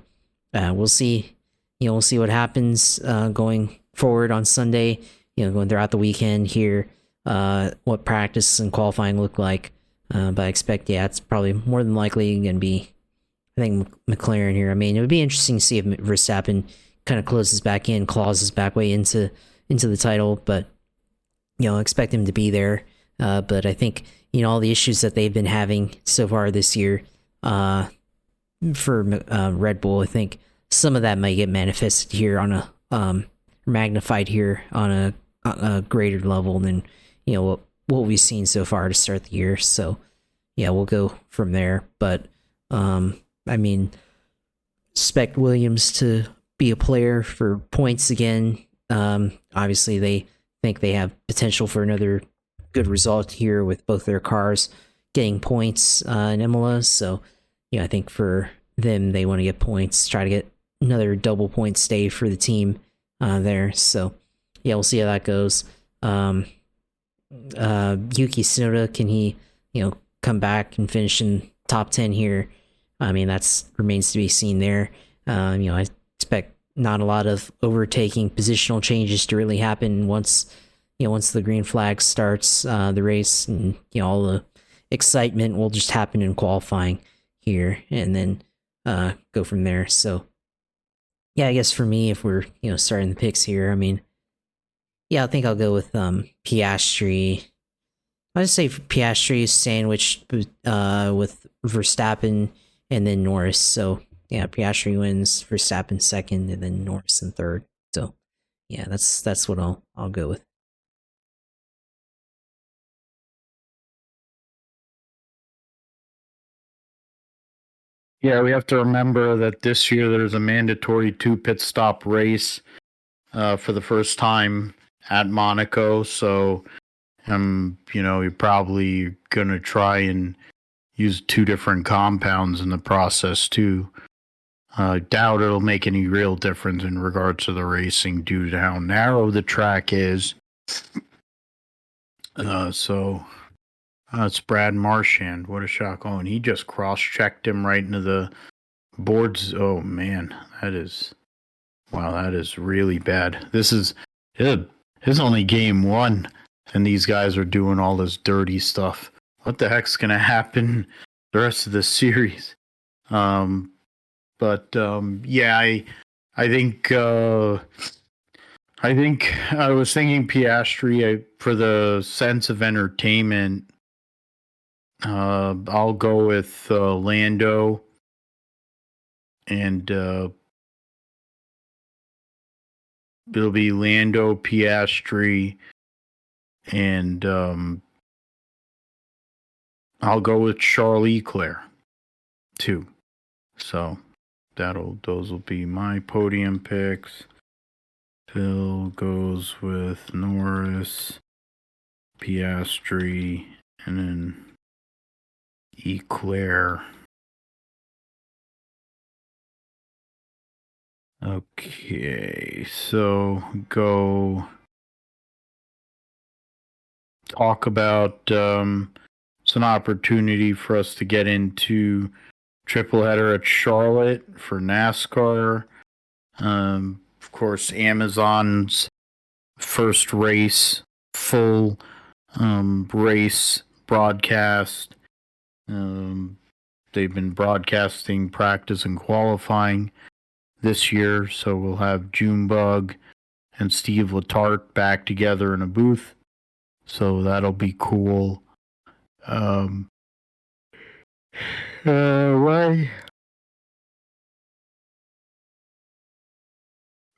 B: we'll see. We'll see what happens going forward on Sunday. Going throughout the weekend here, what practice and qualifying look like. But I expect, it's probably more than likely going to be, I think, McLaren here. I mean, it would be interesting to see if Verstappen kind of closes back in, claws his back way into the title. But I expect him to be there. But I think all the issues that they've been having so far this year for Red Bull, I think some of that might get manifested here on a magnified here on a greater level than what we've seen so far to start the year. So we'll go from there. But I mean, expect Williams to be a player for points again. Obviously, they think they have potential for another good result here with both their cars getting points in Imola. So I think for them, they want to get points, try to get another double point stay for the team there. So we'll see how that goes. Yuki Tsunoda, can he come back and finish in top 10 here? I mean, that's remains to be seen there. I expect not a lot of overtaking positional changes to really happen once the green flag starts the race, and all the excitement will just happen in qualifying here, and then go from there. So I guess for me, if we're starting the picks here, I mean, I think I'll go with Piastri. I'll just say Piastri sandwiched with Verstappen and then Norris. So Piastri wins, Verstappen second, and then Norris in third. So that's what I'll go with.
A: Yeah, we have to remember that this year there's a mandatory 2 pit stop race for the first time at Monaco. So, you're probably going to try and use 2 different compounds in the process too. I doubt it'll make any real difference in regards to the racing due to how narrow the track is. It's Brad Marchand. What a shock. Oh, and he just cross-checked him right into the boards. Oh, man. That is really bad. This is only game 1, and these guys are doing all this dirty stuff. What the heck's going to happen the rest of the series? I think I was thinking Piastri for the sense of entertainment. I'll go with Lando, and it'll be Lando, Piastri, and I'll go with Charles Leclerc too. So those will be my podium picks. Phil goes with Norris, Piastri, and then Leclerc. Okay, so go talk about it's an opportunity for us to get into triple header at Charlotte for NASCAR. Of course, Amazon's first race, full race broadcast. They've been broadcasting practice and qualifying this year, so we'll have Junebug and Steve Letarte back together in a booth. So that'll be cool.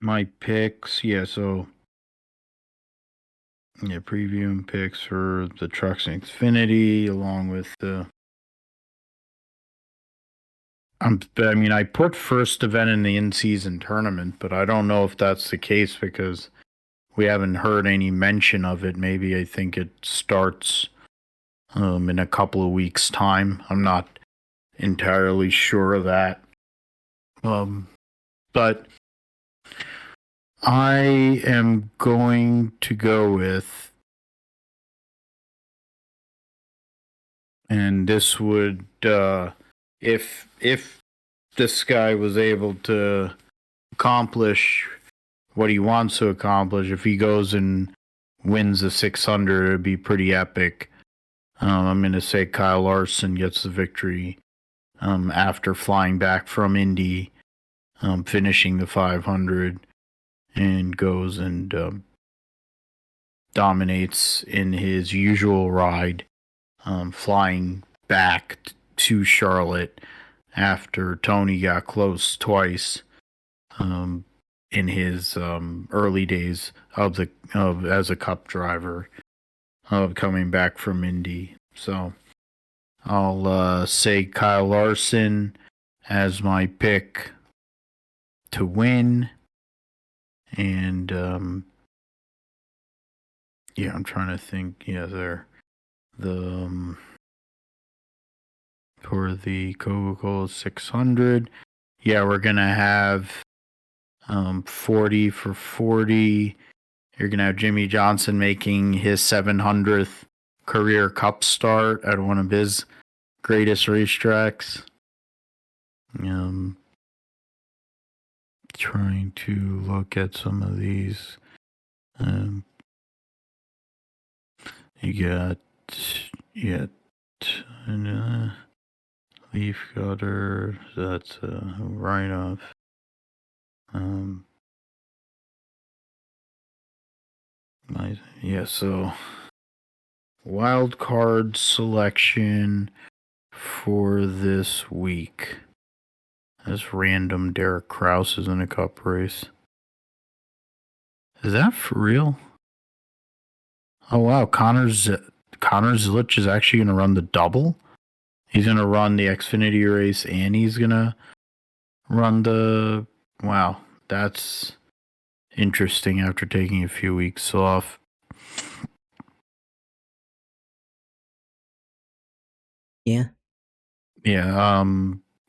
A: My picks, previewing picks for the Trucks and Xfinity, along with the I mean, I put first event in the in-season tournament, but I don't know if that's the case because we haven't heard any mention of it. Maybe I think it starts in a couple of weeks' time. I'm not entirely sure of that. But I am going to go with, and this would, if this guy was able to accomplish what he wants to accomplish, if he goes and wins the 600, it'd be pretty epic. I'm going to say Kyle Larson gets the victory after flying back from Indy, finishing the 500, and goes and dominates in his usual ride, flying back to Charlotte after Tony got close twice in his early days of as a Cup driver, coming back from Indy. So I'll say Kyle Larson as my pick to win. And yeah, I'm trying to think. Yeah, for the Coca-Cola 600. Yeah, we're gonna have 40 for 40. You're gonna have Jimmy Johnson making his 700th career Cup start at one of his greatest racetracks. Trying to look at some of these. You got leaf cutter. That's a write-off. So wild card selection for this week. This random Derek Kraus is in a Cup race. Is that for real? Oh wow, Connor Zlich is actually going to run the double. He's going to run the Xfinity race and he's going to run the... Wow, that's interesting after taking a few weeks off.
B: Yeah.
A: Yeah,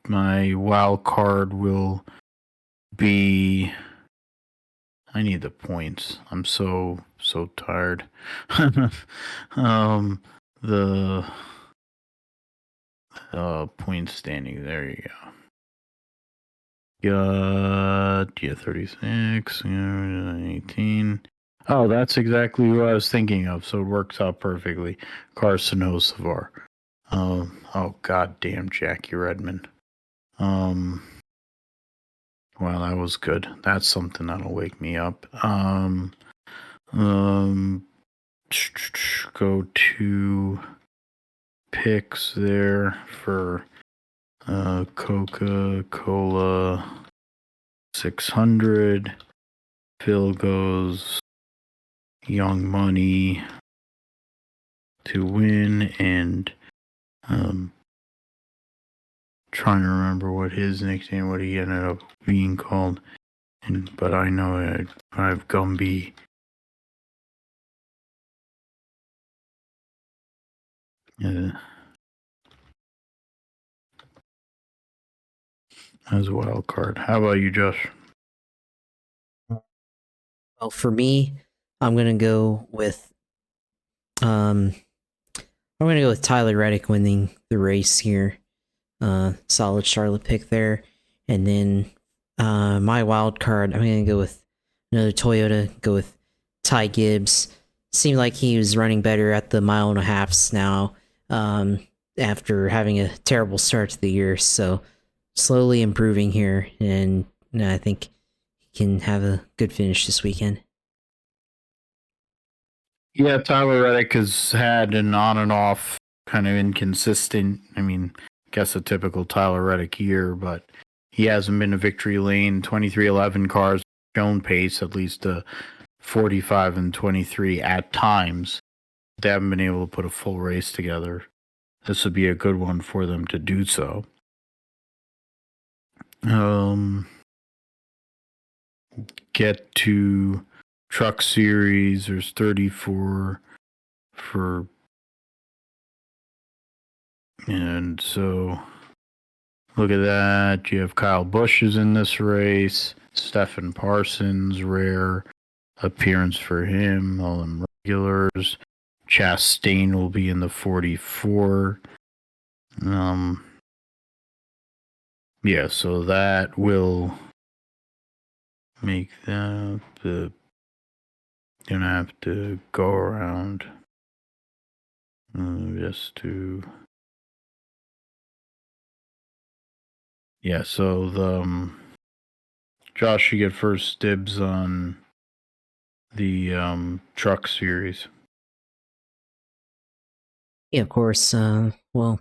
A: my wild card will be... I need the points. I'm so tired. The point standing. There you go. 36, 18. Oh, that's exactly what I was thinking of. So it works out perfectly. Carson Hocevar. Oh goddamn, Jackie Redmond. Well, that was good. That's something that'll wake me up. Go to picks there for Coca-Cola 600. Phil goes Young Money to win, and trying to remember what his nickname, what he ended up being called. But I know I have Gumby. As a wild card. How about you, Josh?
B: Well, for me, I'm gonna go with Tyler Reddick winning the race here. Solid Charlotte pick there. And then my wild card, I'm gonna go with another Toyota, go with Ty Gibbs. Seemed like he was running better at the 1.5 miles now, after having a terrible start to the year. So slowly improving here, and I think he can have a good finish this weekend.
A: Yeah, Tyler Reddick has had an on and off kind of inconsistent, I mean, I guess a typical Tyler Reddick year, but he hasn't been a victory lane. 2311 cars shown pace, at least 45 and 23 at times. They haven't been able to put a full race together. This would be a good one for them to do so. Get to Truck Series. There's 34 for, and so look at that. You have Kyle Busch is in this race. Stephen Parsons, rare appearance for him. All them regulars. Chastain will be in the 44. Yeah, so that will make that gonna have to go around just to. Yeah, so the Josh, you get first dibs on the truck series.
B: Yeah, of course. Well,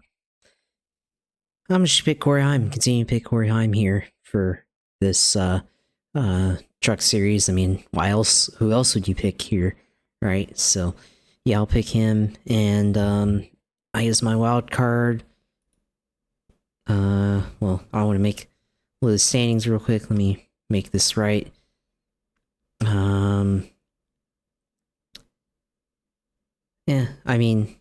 B: I'm just pick Corey Heim. Continue to pick Corey Heim here for this truck series. I mean, why else? Who else would you pick here, right? So, yeah, I'll pick him. And I use my wild card. Well, I want to make the standings real quick. Let me make this right. Yeah, I mean,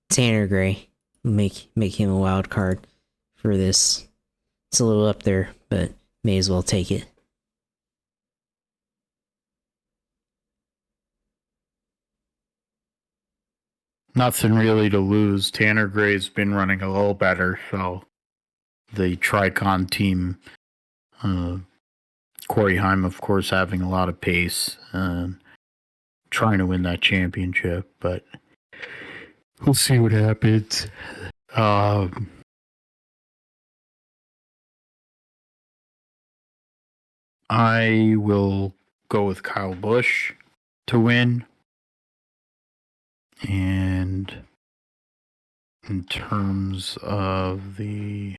B: Tanner Gray. Make him a wild card for this. It's a little up there, but may as well take it.
A: Nothing really to lose. Tanner Gray's been running a little better, so the Tricon team, Corey Heim, of course, having a lot of pace, trying to win that championship, but we'll see what happens. I will go with Kyle Busch to win. And in terms of the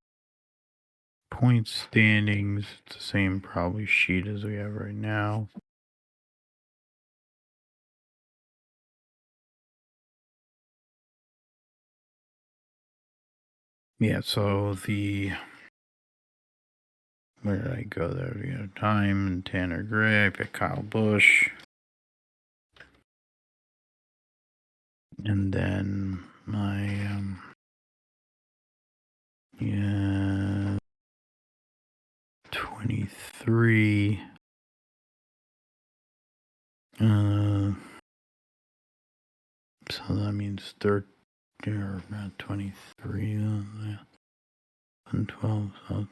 A: point standings, it's the same probably sheet as we have right now. Yeah, so where did I go there? We got Time and Tanner Gray. I picked Kyle Busch. And then my 23 so that means 30 or not 23 and 12 so,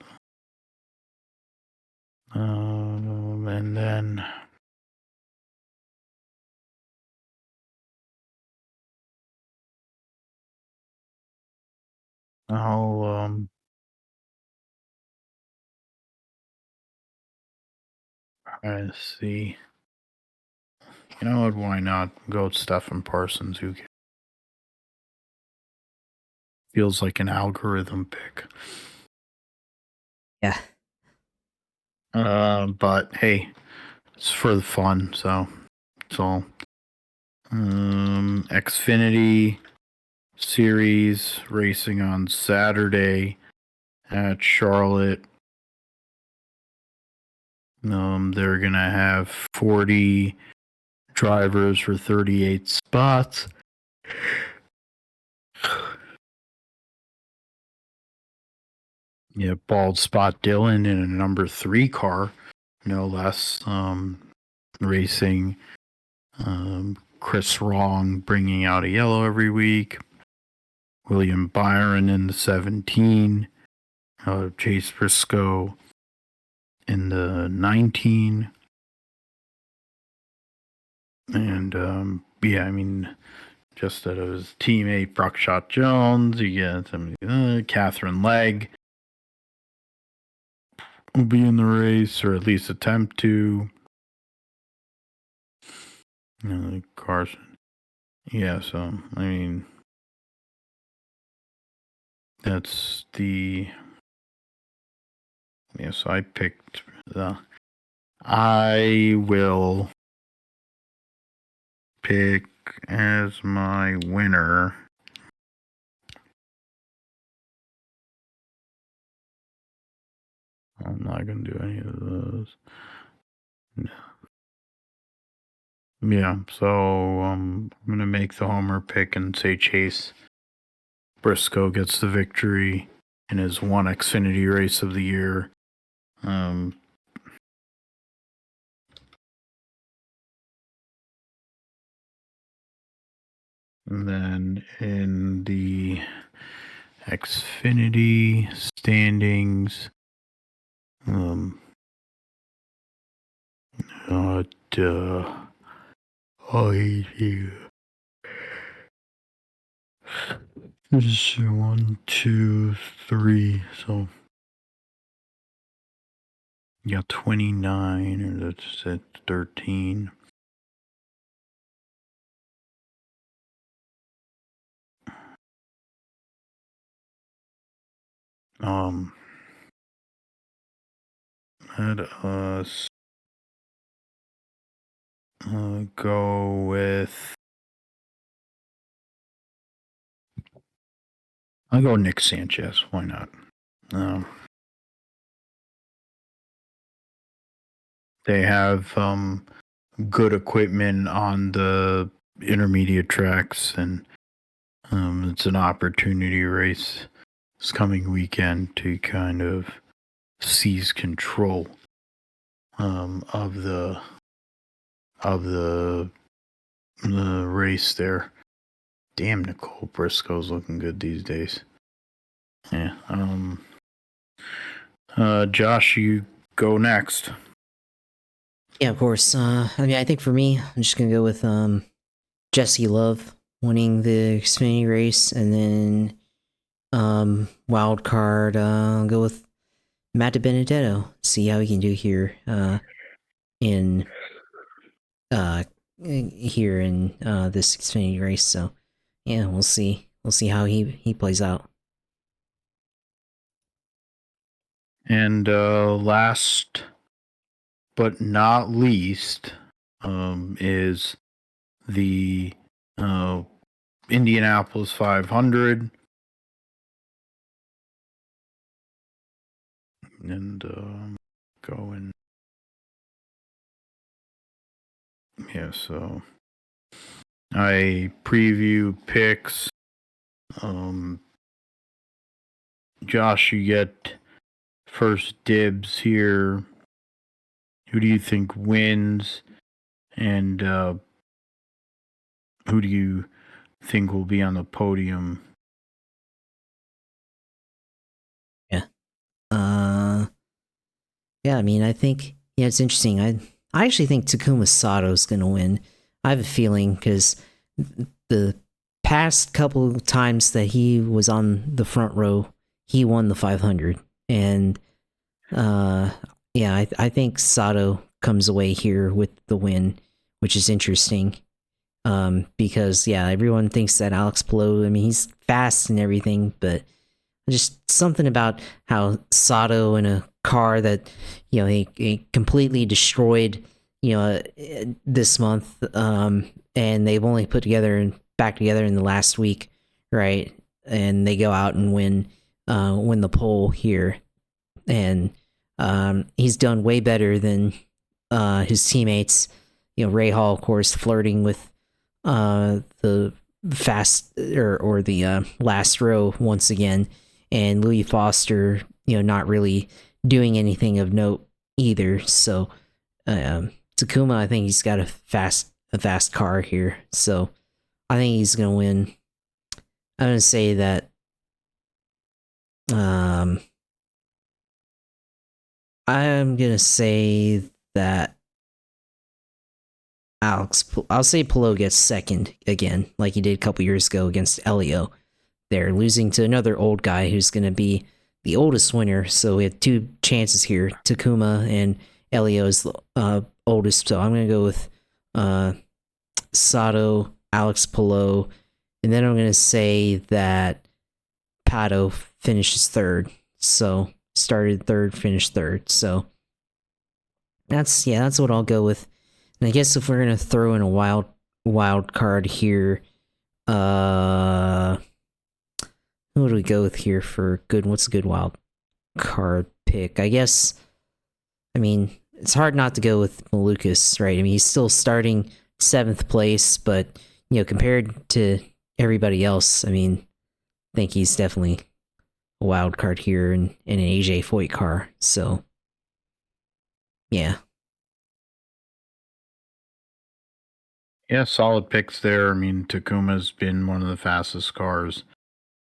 A: and then I'll try to see. You know what? Why not go with Stephen Parsons? Who feels like an algorithm pick?
B: Yeah.
A: But hey, it's for the fun, so it's all. Xfinity Series racing on Saturday at Charlotte. They're gonna have 40 drivers for 38 spots. Yeah, Bald Spot Dylan in a number 3 car, no less. Racing. Chris Wrong bringing out a yellow every week. William Byron in the 17. Chase Briscoe in the 19. And yeah, I mean, just that it was teammate Buckshot Jones. You get somebody, Catherine Legg will be in the race, or at least attempt to. Carson. Yeah, so I mean, that's the. Yeah, so I picked the. I will pick as my winner. I'm not going to do any of those. No. Yeah, so I'm going to make the homer pick and say Chase Briscoe gets the victory in his one Xfinity race of the year. And then in the Xfinity standings, I do. This is 1, 2, 3. So you got 29, or that's at 13. Let us go with. I'll go Nick Sanchez. Why not? They have good equipment on the intermediate tracks, and it's an opportunity race this coming weekend to kind of seize control of the race there. Damn, Nicole Briscoe's looking good these days. Yeah. Josh, you go next.
B: Yeah, of course. I think for me, I'm just gonna go with Jesse Love winning the Xfinity race, and then wild card. I'll go with Matt DiBenedetto. See how he can do here. In this Xfinity race. So yeah, we'll see. We'll see how he plays out.
A: And last but not least, is the Indianapolis 500. And going. Yeah, so I preview picks. Josh, you get first dibs here. Who do you think wins? And who do you think will be on the podium?
B: Yeah. Yeah, I think it's interesting. I actually think Takuma Sato's going to win. I have a feeling because the past couple of times that he was on the front row, he won the 500. And I think Sato comes away here with the win, which is interesting. Because everyone thinks that Alex Palou, he's fast and everything, but just something about how Sato in a car that he completely destroyed this month, and they've only put back together in the last week, right? And they go out and win the pole here, and he's done way better than his teammates. Ray Hall, of course, flirting with the fast or the last row once again, and Louis Foster, not really doing anything of note either. So Takuma, I think he's got a fast car here, so I think he's gonna win. I'm gonna say that I'll say Palou gets second again, like he did a couple years ago against Elio. They're losing to another old guy who's going to be the oldest winner. So we have two chances here. Takuma and Elio is the oldest. So I'm going to go with Sato, Alex Palou, and then I'm going to say that Pato finishes third. So started third, finished third. So that's what I'll go with. And I guess if we're gonna throw in a wild card here, who do we go with here for good? What's a good wild card pick. I guess, I mean, it's hard not to go with Malukas, right? I mean, he's still starting 7th place, but, compared to everybody else, I mean, I think he's definitely a wild card here in an AJ Foyt car. So, yeah.
A: Yeah, solid picks there. I mean, Takuma's been one of the fastest cars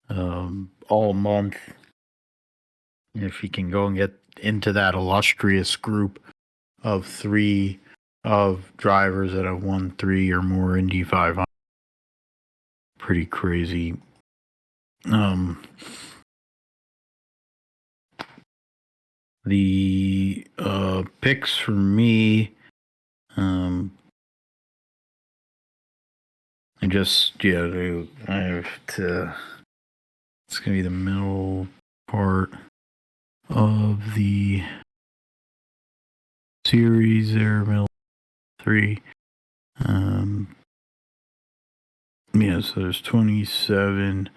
A: all month. If he can go and get into that illustrious group of 3 of drivers that have won 3 or more Indy 500, pretty crazy. The picks for me, I have to. It's gonna be the middle part of the series there, middle 3. Yeah, so there's 27.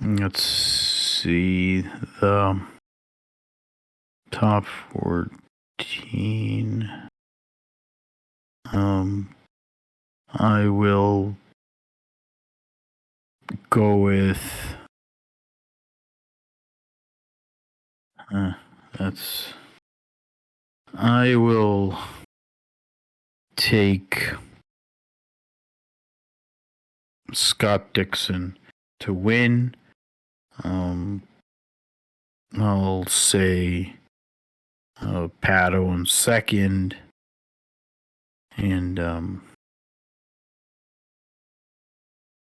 A: Let's see the top 14. I will go with I will take Scott Dixon to win. I'll say Pato in second, and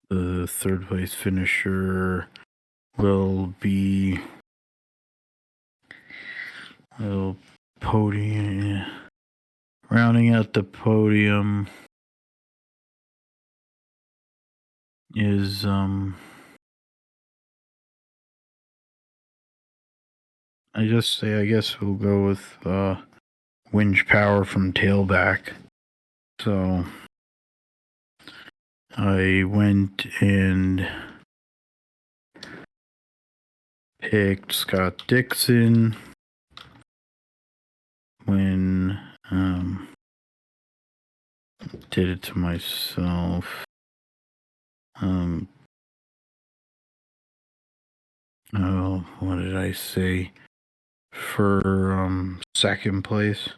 A: the 3rd place finisher will be podium. Rounding out the podium is I guess we'll go with winch power from tailback. So I went and picked Scott Dixon when did it to myself. Oh, what did I say for 2nd place?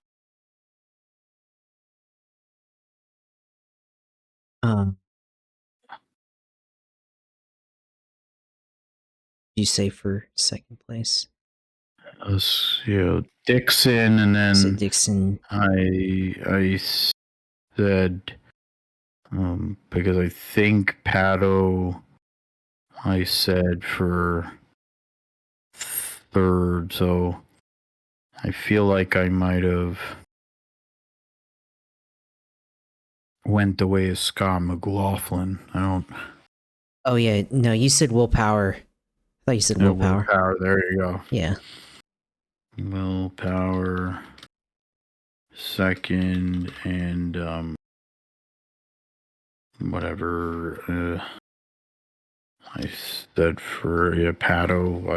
B: You say for 2nd place?
A: Dixon, and then
B: So Dixon.
A: I said because I think Pato I said for 3rd, so I feel like I might have went the way of Scott McLaughlin. I don't.
B: Oh yeah, no, you said willpower. I thought you said willpower.
A: Willpower. There you go.
B: Yeah.
A: Willpower 2nd, and whatever I said for Pato.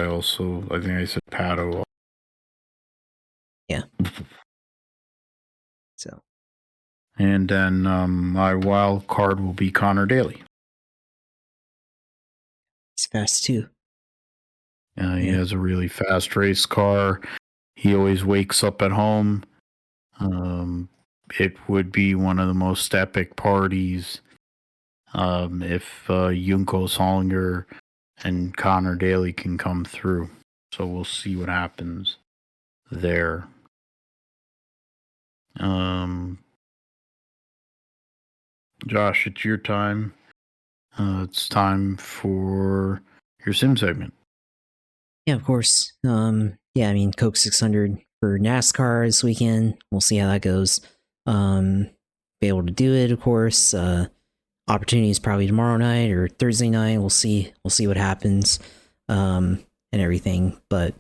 A: I think I said Pato.
B: Yeah. So.
A: And then my wild card will be Connor Daly.
B: He's fast too.
A: He has a really fast race car. He always wakes up at home. It would be one of the most epic parties if Junko Solinger and Connor Daly can come through. So we'll see what happens there. Josh, it's your time. It's time for your sim segment.
B: Yeah, of course. Yeah, I mean, Coke 600 for NASCAR this weekend. We'll see how that goes. Be able to do it, of course. Opportunities probably tomorrow night or Thursday night. We'll see what happens, and everything. But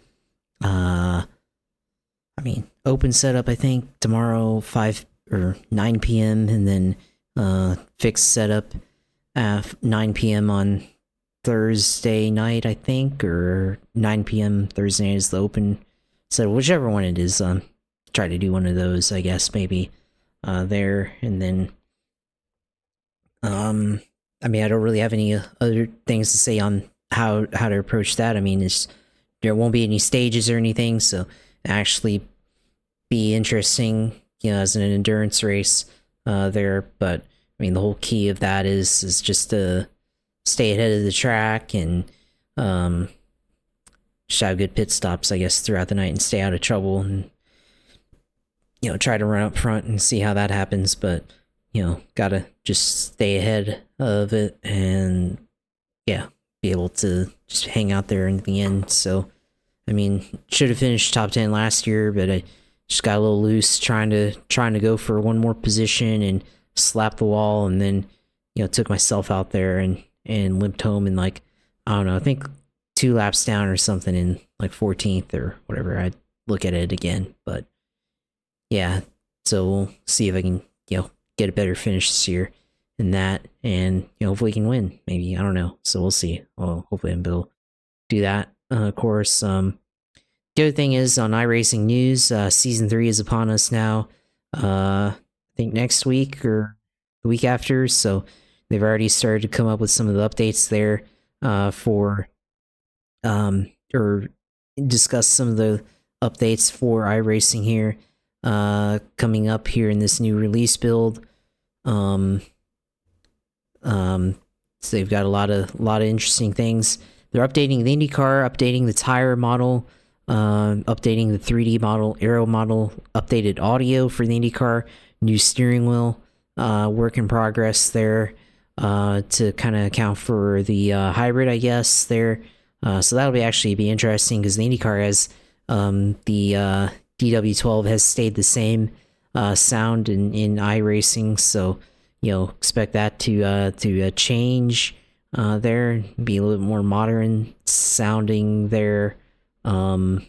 B: I mean, open setup, I think, tomorrow, 5 or 9 p.m., and then fixed setup at 9 p.m. on Thursday night, I think, or 9 p.m. Thursday night is the open. So whichever one it is, try to do one of those, I guess, maybe there. And then, I mean, I don't really have any other things to say on how to approach that. I mean, there won't be any stages or anything, so actually be interesting, as an endurance race there. But I mean, the whole key of that is just to stay ahead of the track and just have good pit stops, I guess, throughout the night and stay out of trouble and try to run up front and see how that happens. But gotta just stay ahead of it and be able to just hang out there in the end. So I mean, should have finished top 10 last year, but I just got a little loose trying to go for one more position and slap the wall, and then took myself out there and limped home in, like, I don't know, I think 2 laps down or something in like 14th or whatever. I'd look at it again, but yeah, so we'll see if I can get a better finish this year in that, and hopefully we can win, maybe, I don't know, so we'll see. Well, hopefully I'm able to do that. Of course, the other thing is, on iRacing news, season 3 is upon us now. I think next week or the week after, so they've already started to come up with some of the updates there for or discuss some of the updates for iRacing here coming up here in this new release build. So they've got a lot of interesting things. They're updating the IndyCar, updating the tire model, updating the 3D model, aero model, updated audio for the IndyCar, new steering wheel, work in progress there to kind of account for the hybrid, I guess, there. So that'll be interesting, because the IndyCar has the DW12 has stayed the same sound in iRacing, so expect that to change there, be a little bit more modern sounding there. Then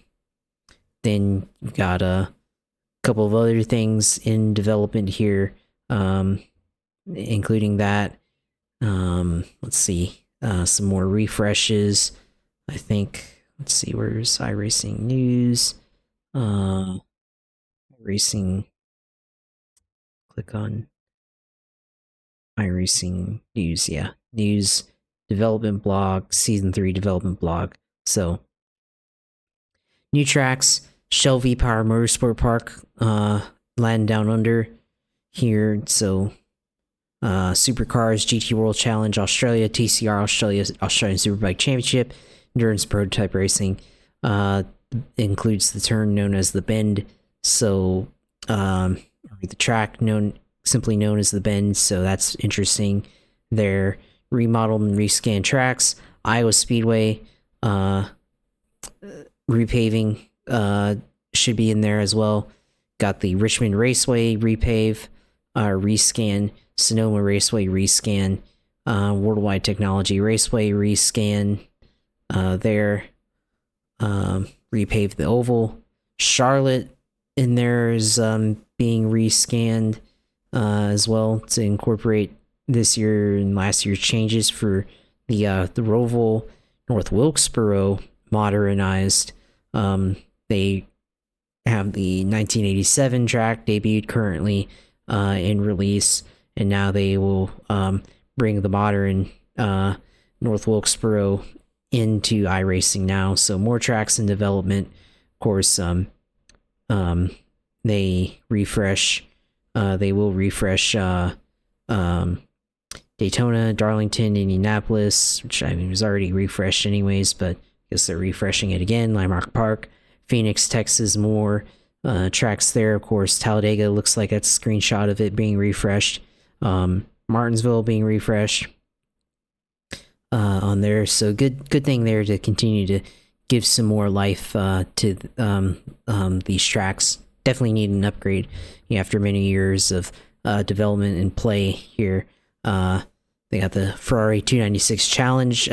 B: you've got a couple of other things in development here, including that. Let's see, some more refreshes, I think. Let's see, where's iRacing news? Racing, click on iRacing news. Yeah, news, development blog, season 3 development blog. So new tracks, Shell V Power Motorsport Park, Land Down Under here. So Supercars, GT World Challenge Australia, TCR Australia, Australian Superbike Championship, Endurance Prototype Racing, includes the turn known as the Bend. So the track simply known as the Bend. So that's interesting. They're remodeled and rescanned tracks. Iowa Speedway, repaving should be in there as well. Got the Richmond Raceway repave, rescan, Sonoma Raceway rescan, Worldwide Technology Raceway rescan there, repave the oval. Charlotte in there is being rescanned as well to incorporate this year and last year's changes for the Roval. North Wilkesboro modernized. They have the 1987 track debuted currently in release, and now they will bring the modern North Wilkesboro into iRacing now. So more tracks in development. Of course, they refresh. They will refresh Daytona, Darlington, Indianapolis, which I mean was already refreshed anyways, but I guess they're refreshing it again. Lime Park, Phoenix, Texas, more tracks there. Of course, Talladega looks like that's a screenshot of it being refreshed. Martinsville being refreshed on there. So good thing there to continue to give some more life to these tracks. Definitely need an upgrade after many years of development and play here. They got the Ferrari 296 Challenge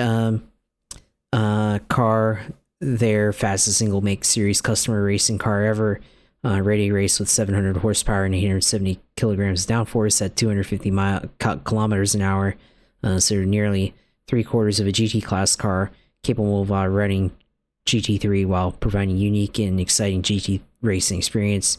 B: car there, fastest single make series customer racing car ever. ready to race with 700 horsepower and 870 kilograms downforce at 250 kilometers an hour. So nearly 3/4 of a GT class car, capable of running GT3 while providing unique and exciting GT racing experience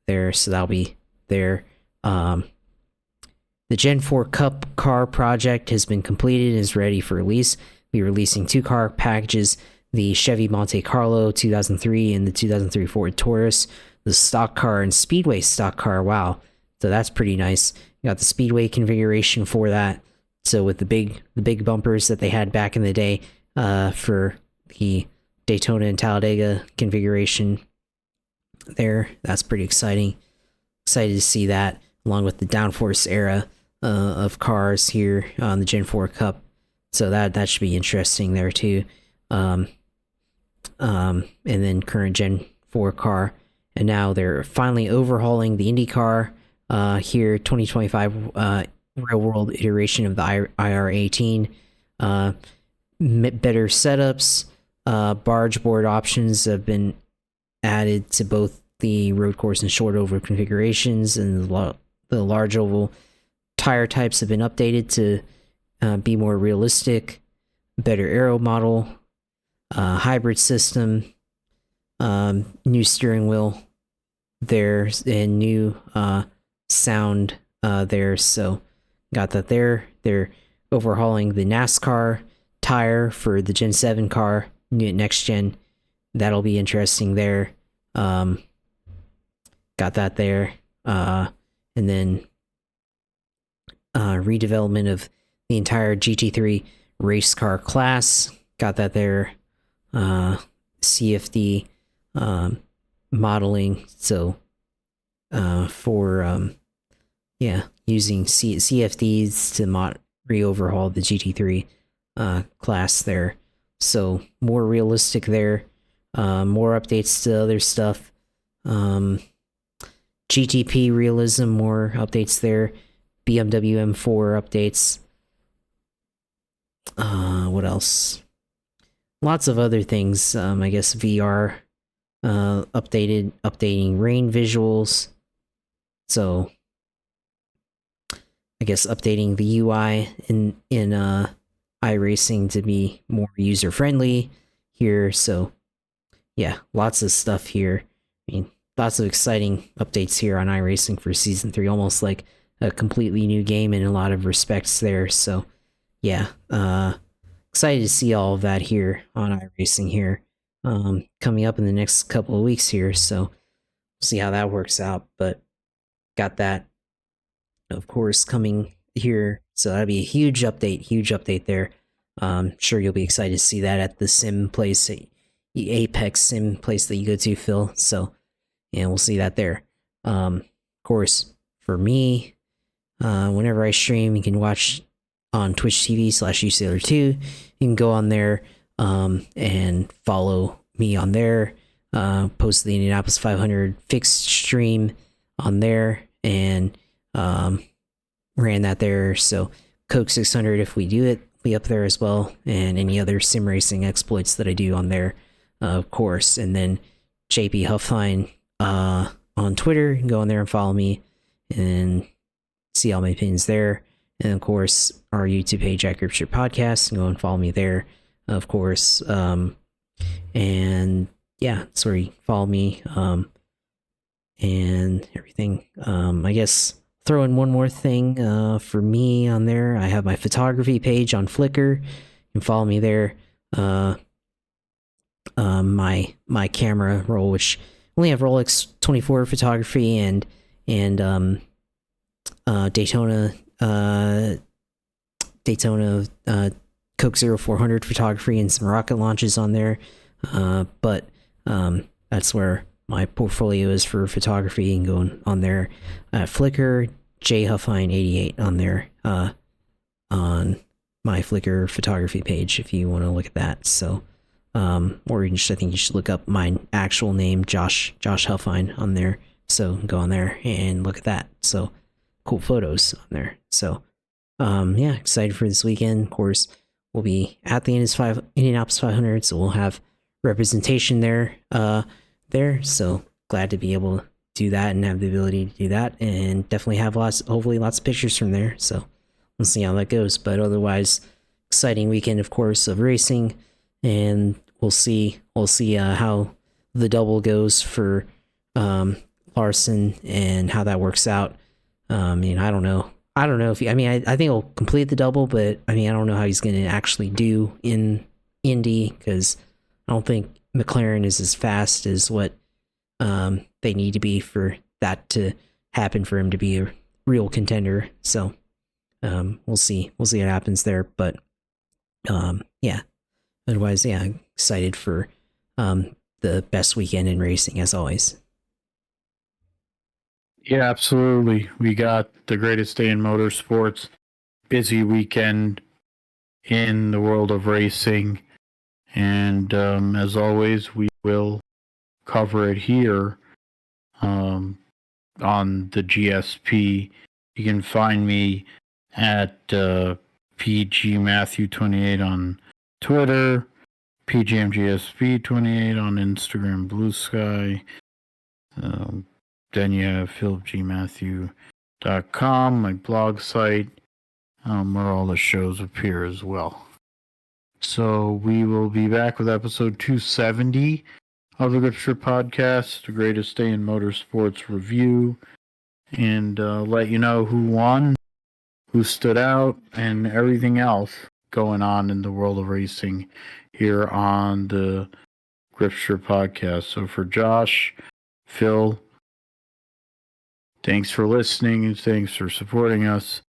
B: there. So that'll be there. The Gen 4 Cup car project has been completed and is ready for release. We'll be releasing 2 car packages, the Chevy Monte Carlo 2003 and the 2003 Ford Taurus, the stock car and Speedway stock car. Wow. So that's pretty nice. You got the Speedway configuration for that. So with the big bumpers that they had back in the day for the Daytona and Talladega configuration there, that's pretty exciting. Excited to see that, along with the downforce era of cars here on the Gen 4 Cup. So that should be interesting there too. And then current Gen 4 car. And now they're finally overhauling the Indy car here, 2025 real world iteration of the IR18. Better setups, barge board options have been added to both the road course and short oval configurations, and the large oval tire types have been updated to be more realistic. Better aero model, hybrid system, new steering wheel there, and new sound there. So got that there. They're overhauling the NASCAR tire for the Gen 7 car, next gen. That'll be interesting there. Got that there. And then redevelopment of the entire GT3 race car class. Got that there. CFD modeling. So for using CFDs to re-overhaul the GT3 class there. So more realistic there. More updates to other stuff. GTP realism, more updates there. BMW M4 updates. What else? Lots of other things. I guess VR updating rain visuals. So I guess updating the UI in iRacing to be more user friendly here. So yeah, lots of stuff here. I mean, lots of exciting updates here on iRacing for Season 3, almost like a completely new game in a lot of respects there. So yeah, excited to see all of that here on iRacing here, coming up in the next couple of weeks here. So we'll see how that works out, but got that, of course, coming here. So that'll be a huge update there. Sure you'll be excited to see that at the sim place, the Apex sim place that you go to, Phil. So yeah, we'll see that there. Of course, for me, whenever I stream, you can watch on Twitch TV/usailor2. You can go on there and follow me on there. Post the Indianapolis 500 fixed stream on there, and ran that there. So Coke 600, if we do it, be up there as well, and any other sim racing exploits that I do on there, of course. And then JP Huffine on Twitter, you can go on there and follow me and see all my opinions there. And of course, our YouTube page at Gripship Podcast, and go and follow me there, of course. And yeah, that's where you follow me and everything. I guess throw in one more thing for me on there. I have my photography page on Flickr. You can follow me there. My camera roll, which only have Rolex 24 photography and Daytona Coke 0400 photography and some rocket launches on there. But that's where my portfolio is for photography, and going on there. Flickr, jhuffine88 on there, on my Flickr photography page if you want to look at that. So, or I think you should look up my actual name, Josh Huffine, on there. So go on there and look at that. So cool photos on there. So, yeah, excited for this weekend. Of course, we'll be at the Indianapolis 500, so we'll have representation there. So glad to be able to do that and have the ability to do that, and definitely have hopefully lots of pictures from there. So we'll see how that goes. But otherwise, exciting weekend, of course, of racing, and we'll see how the double goes for Larson and how that works out. I mean, I don't know if I think he'll complete the double, but I mean, I don't know how he's going to actually do in Indy, because I don't think McLaren is as fast as what they need to be for that to happen for him to be a real contender. So we'll see what happens there. But yeah, otherwise, yeah, I'm excited for the best weekend in racing as always.
A: Yeah, absolutely. We got the greatest day in motorsports, busy weekend in the world of racing. And as always, we will cover it here on the GSP. You can find me at PGMatthew28 on Twitter, PGMGSP28 on Instagram, Blue Sky. Then you have philipgmatthew.com, my blog site, where all the shows appear as well. So we will be back with episode 270 of the Gripster Podcast, the greatest day in motorsports review, and let you know who won, who stood out, and everything else going on in the world of racing here on the Gripster Podcast. So for Josh, Phil, thanks for listening and thanks for supporting us.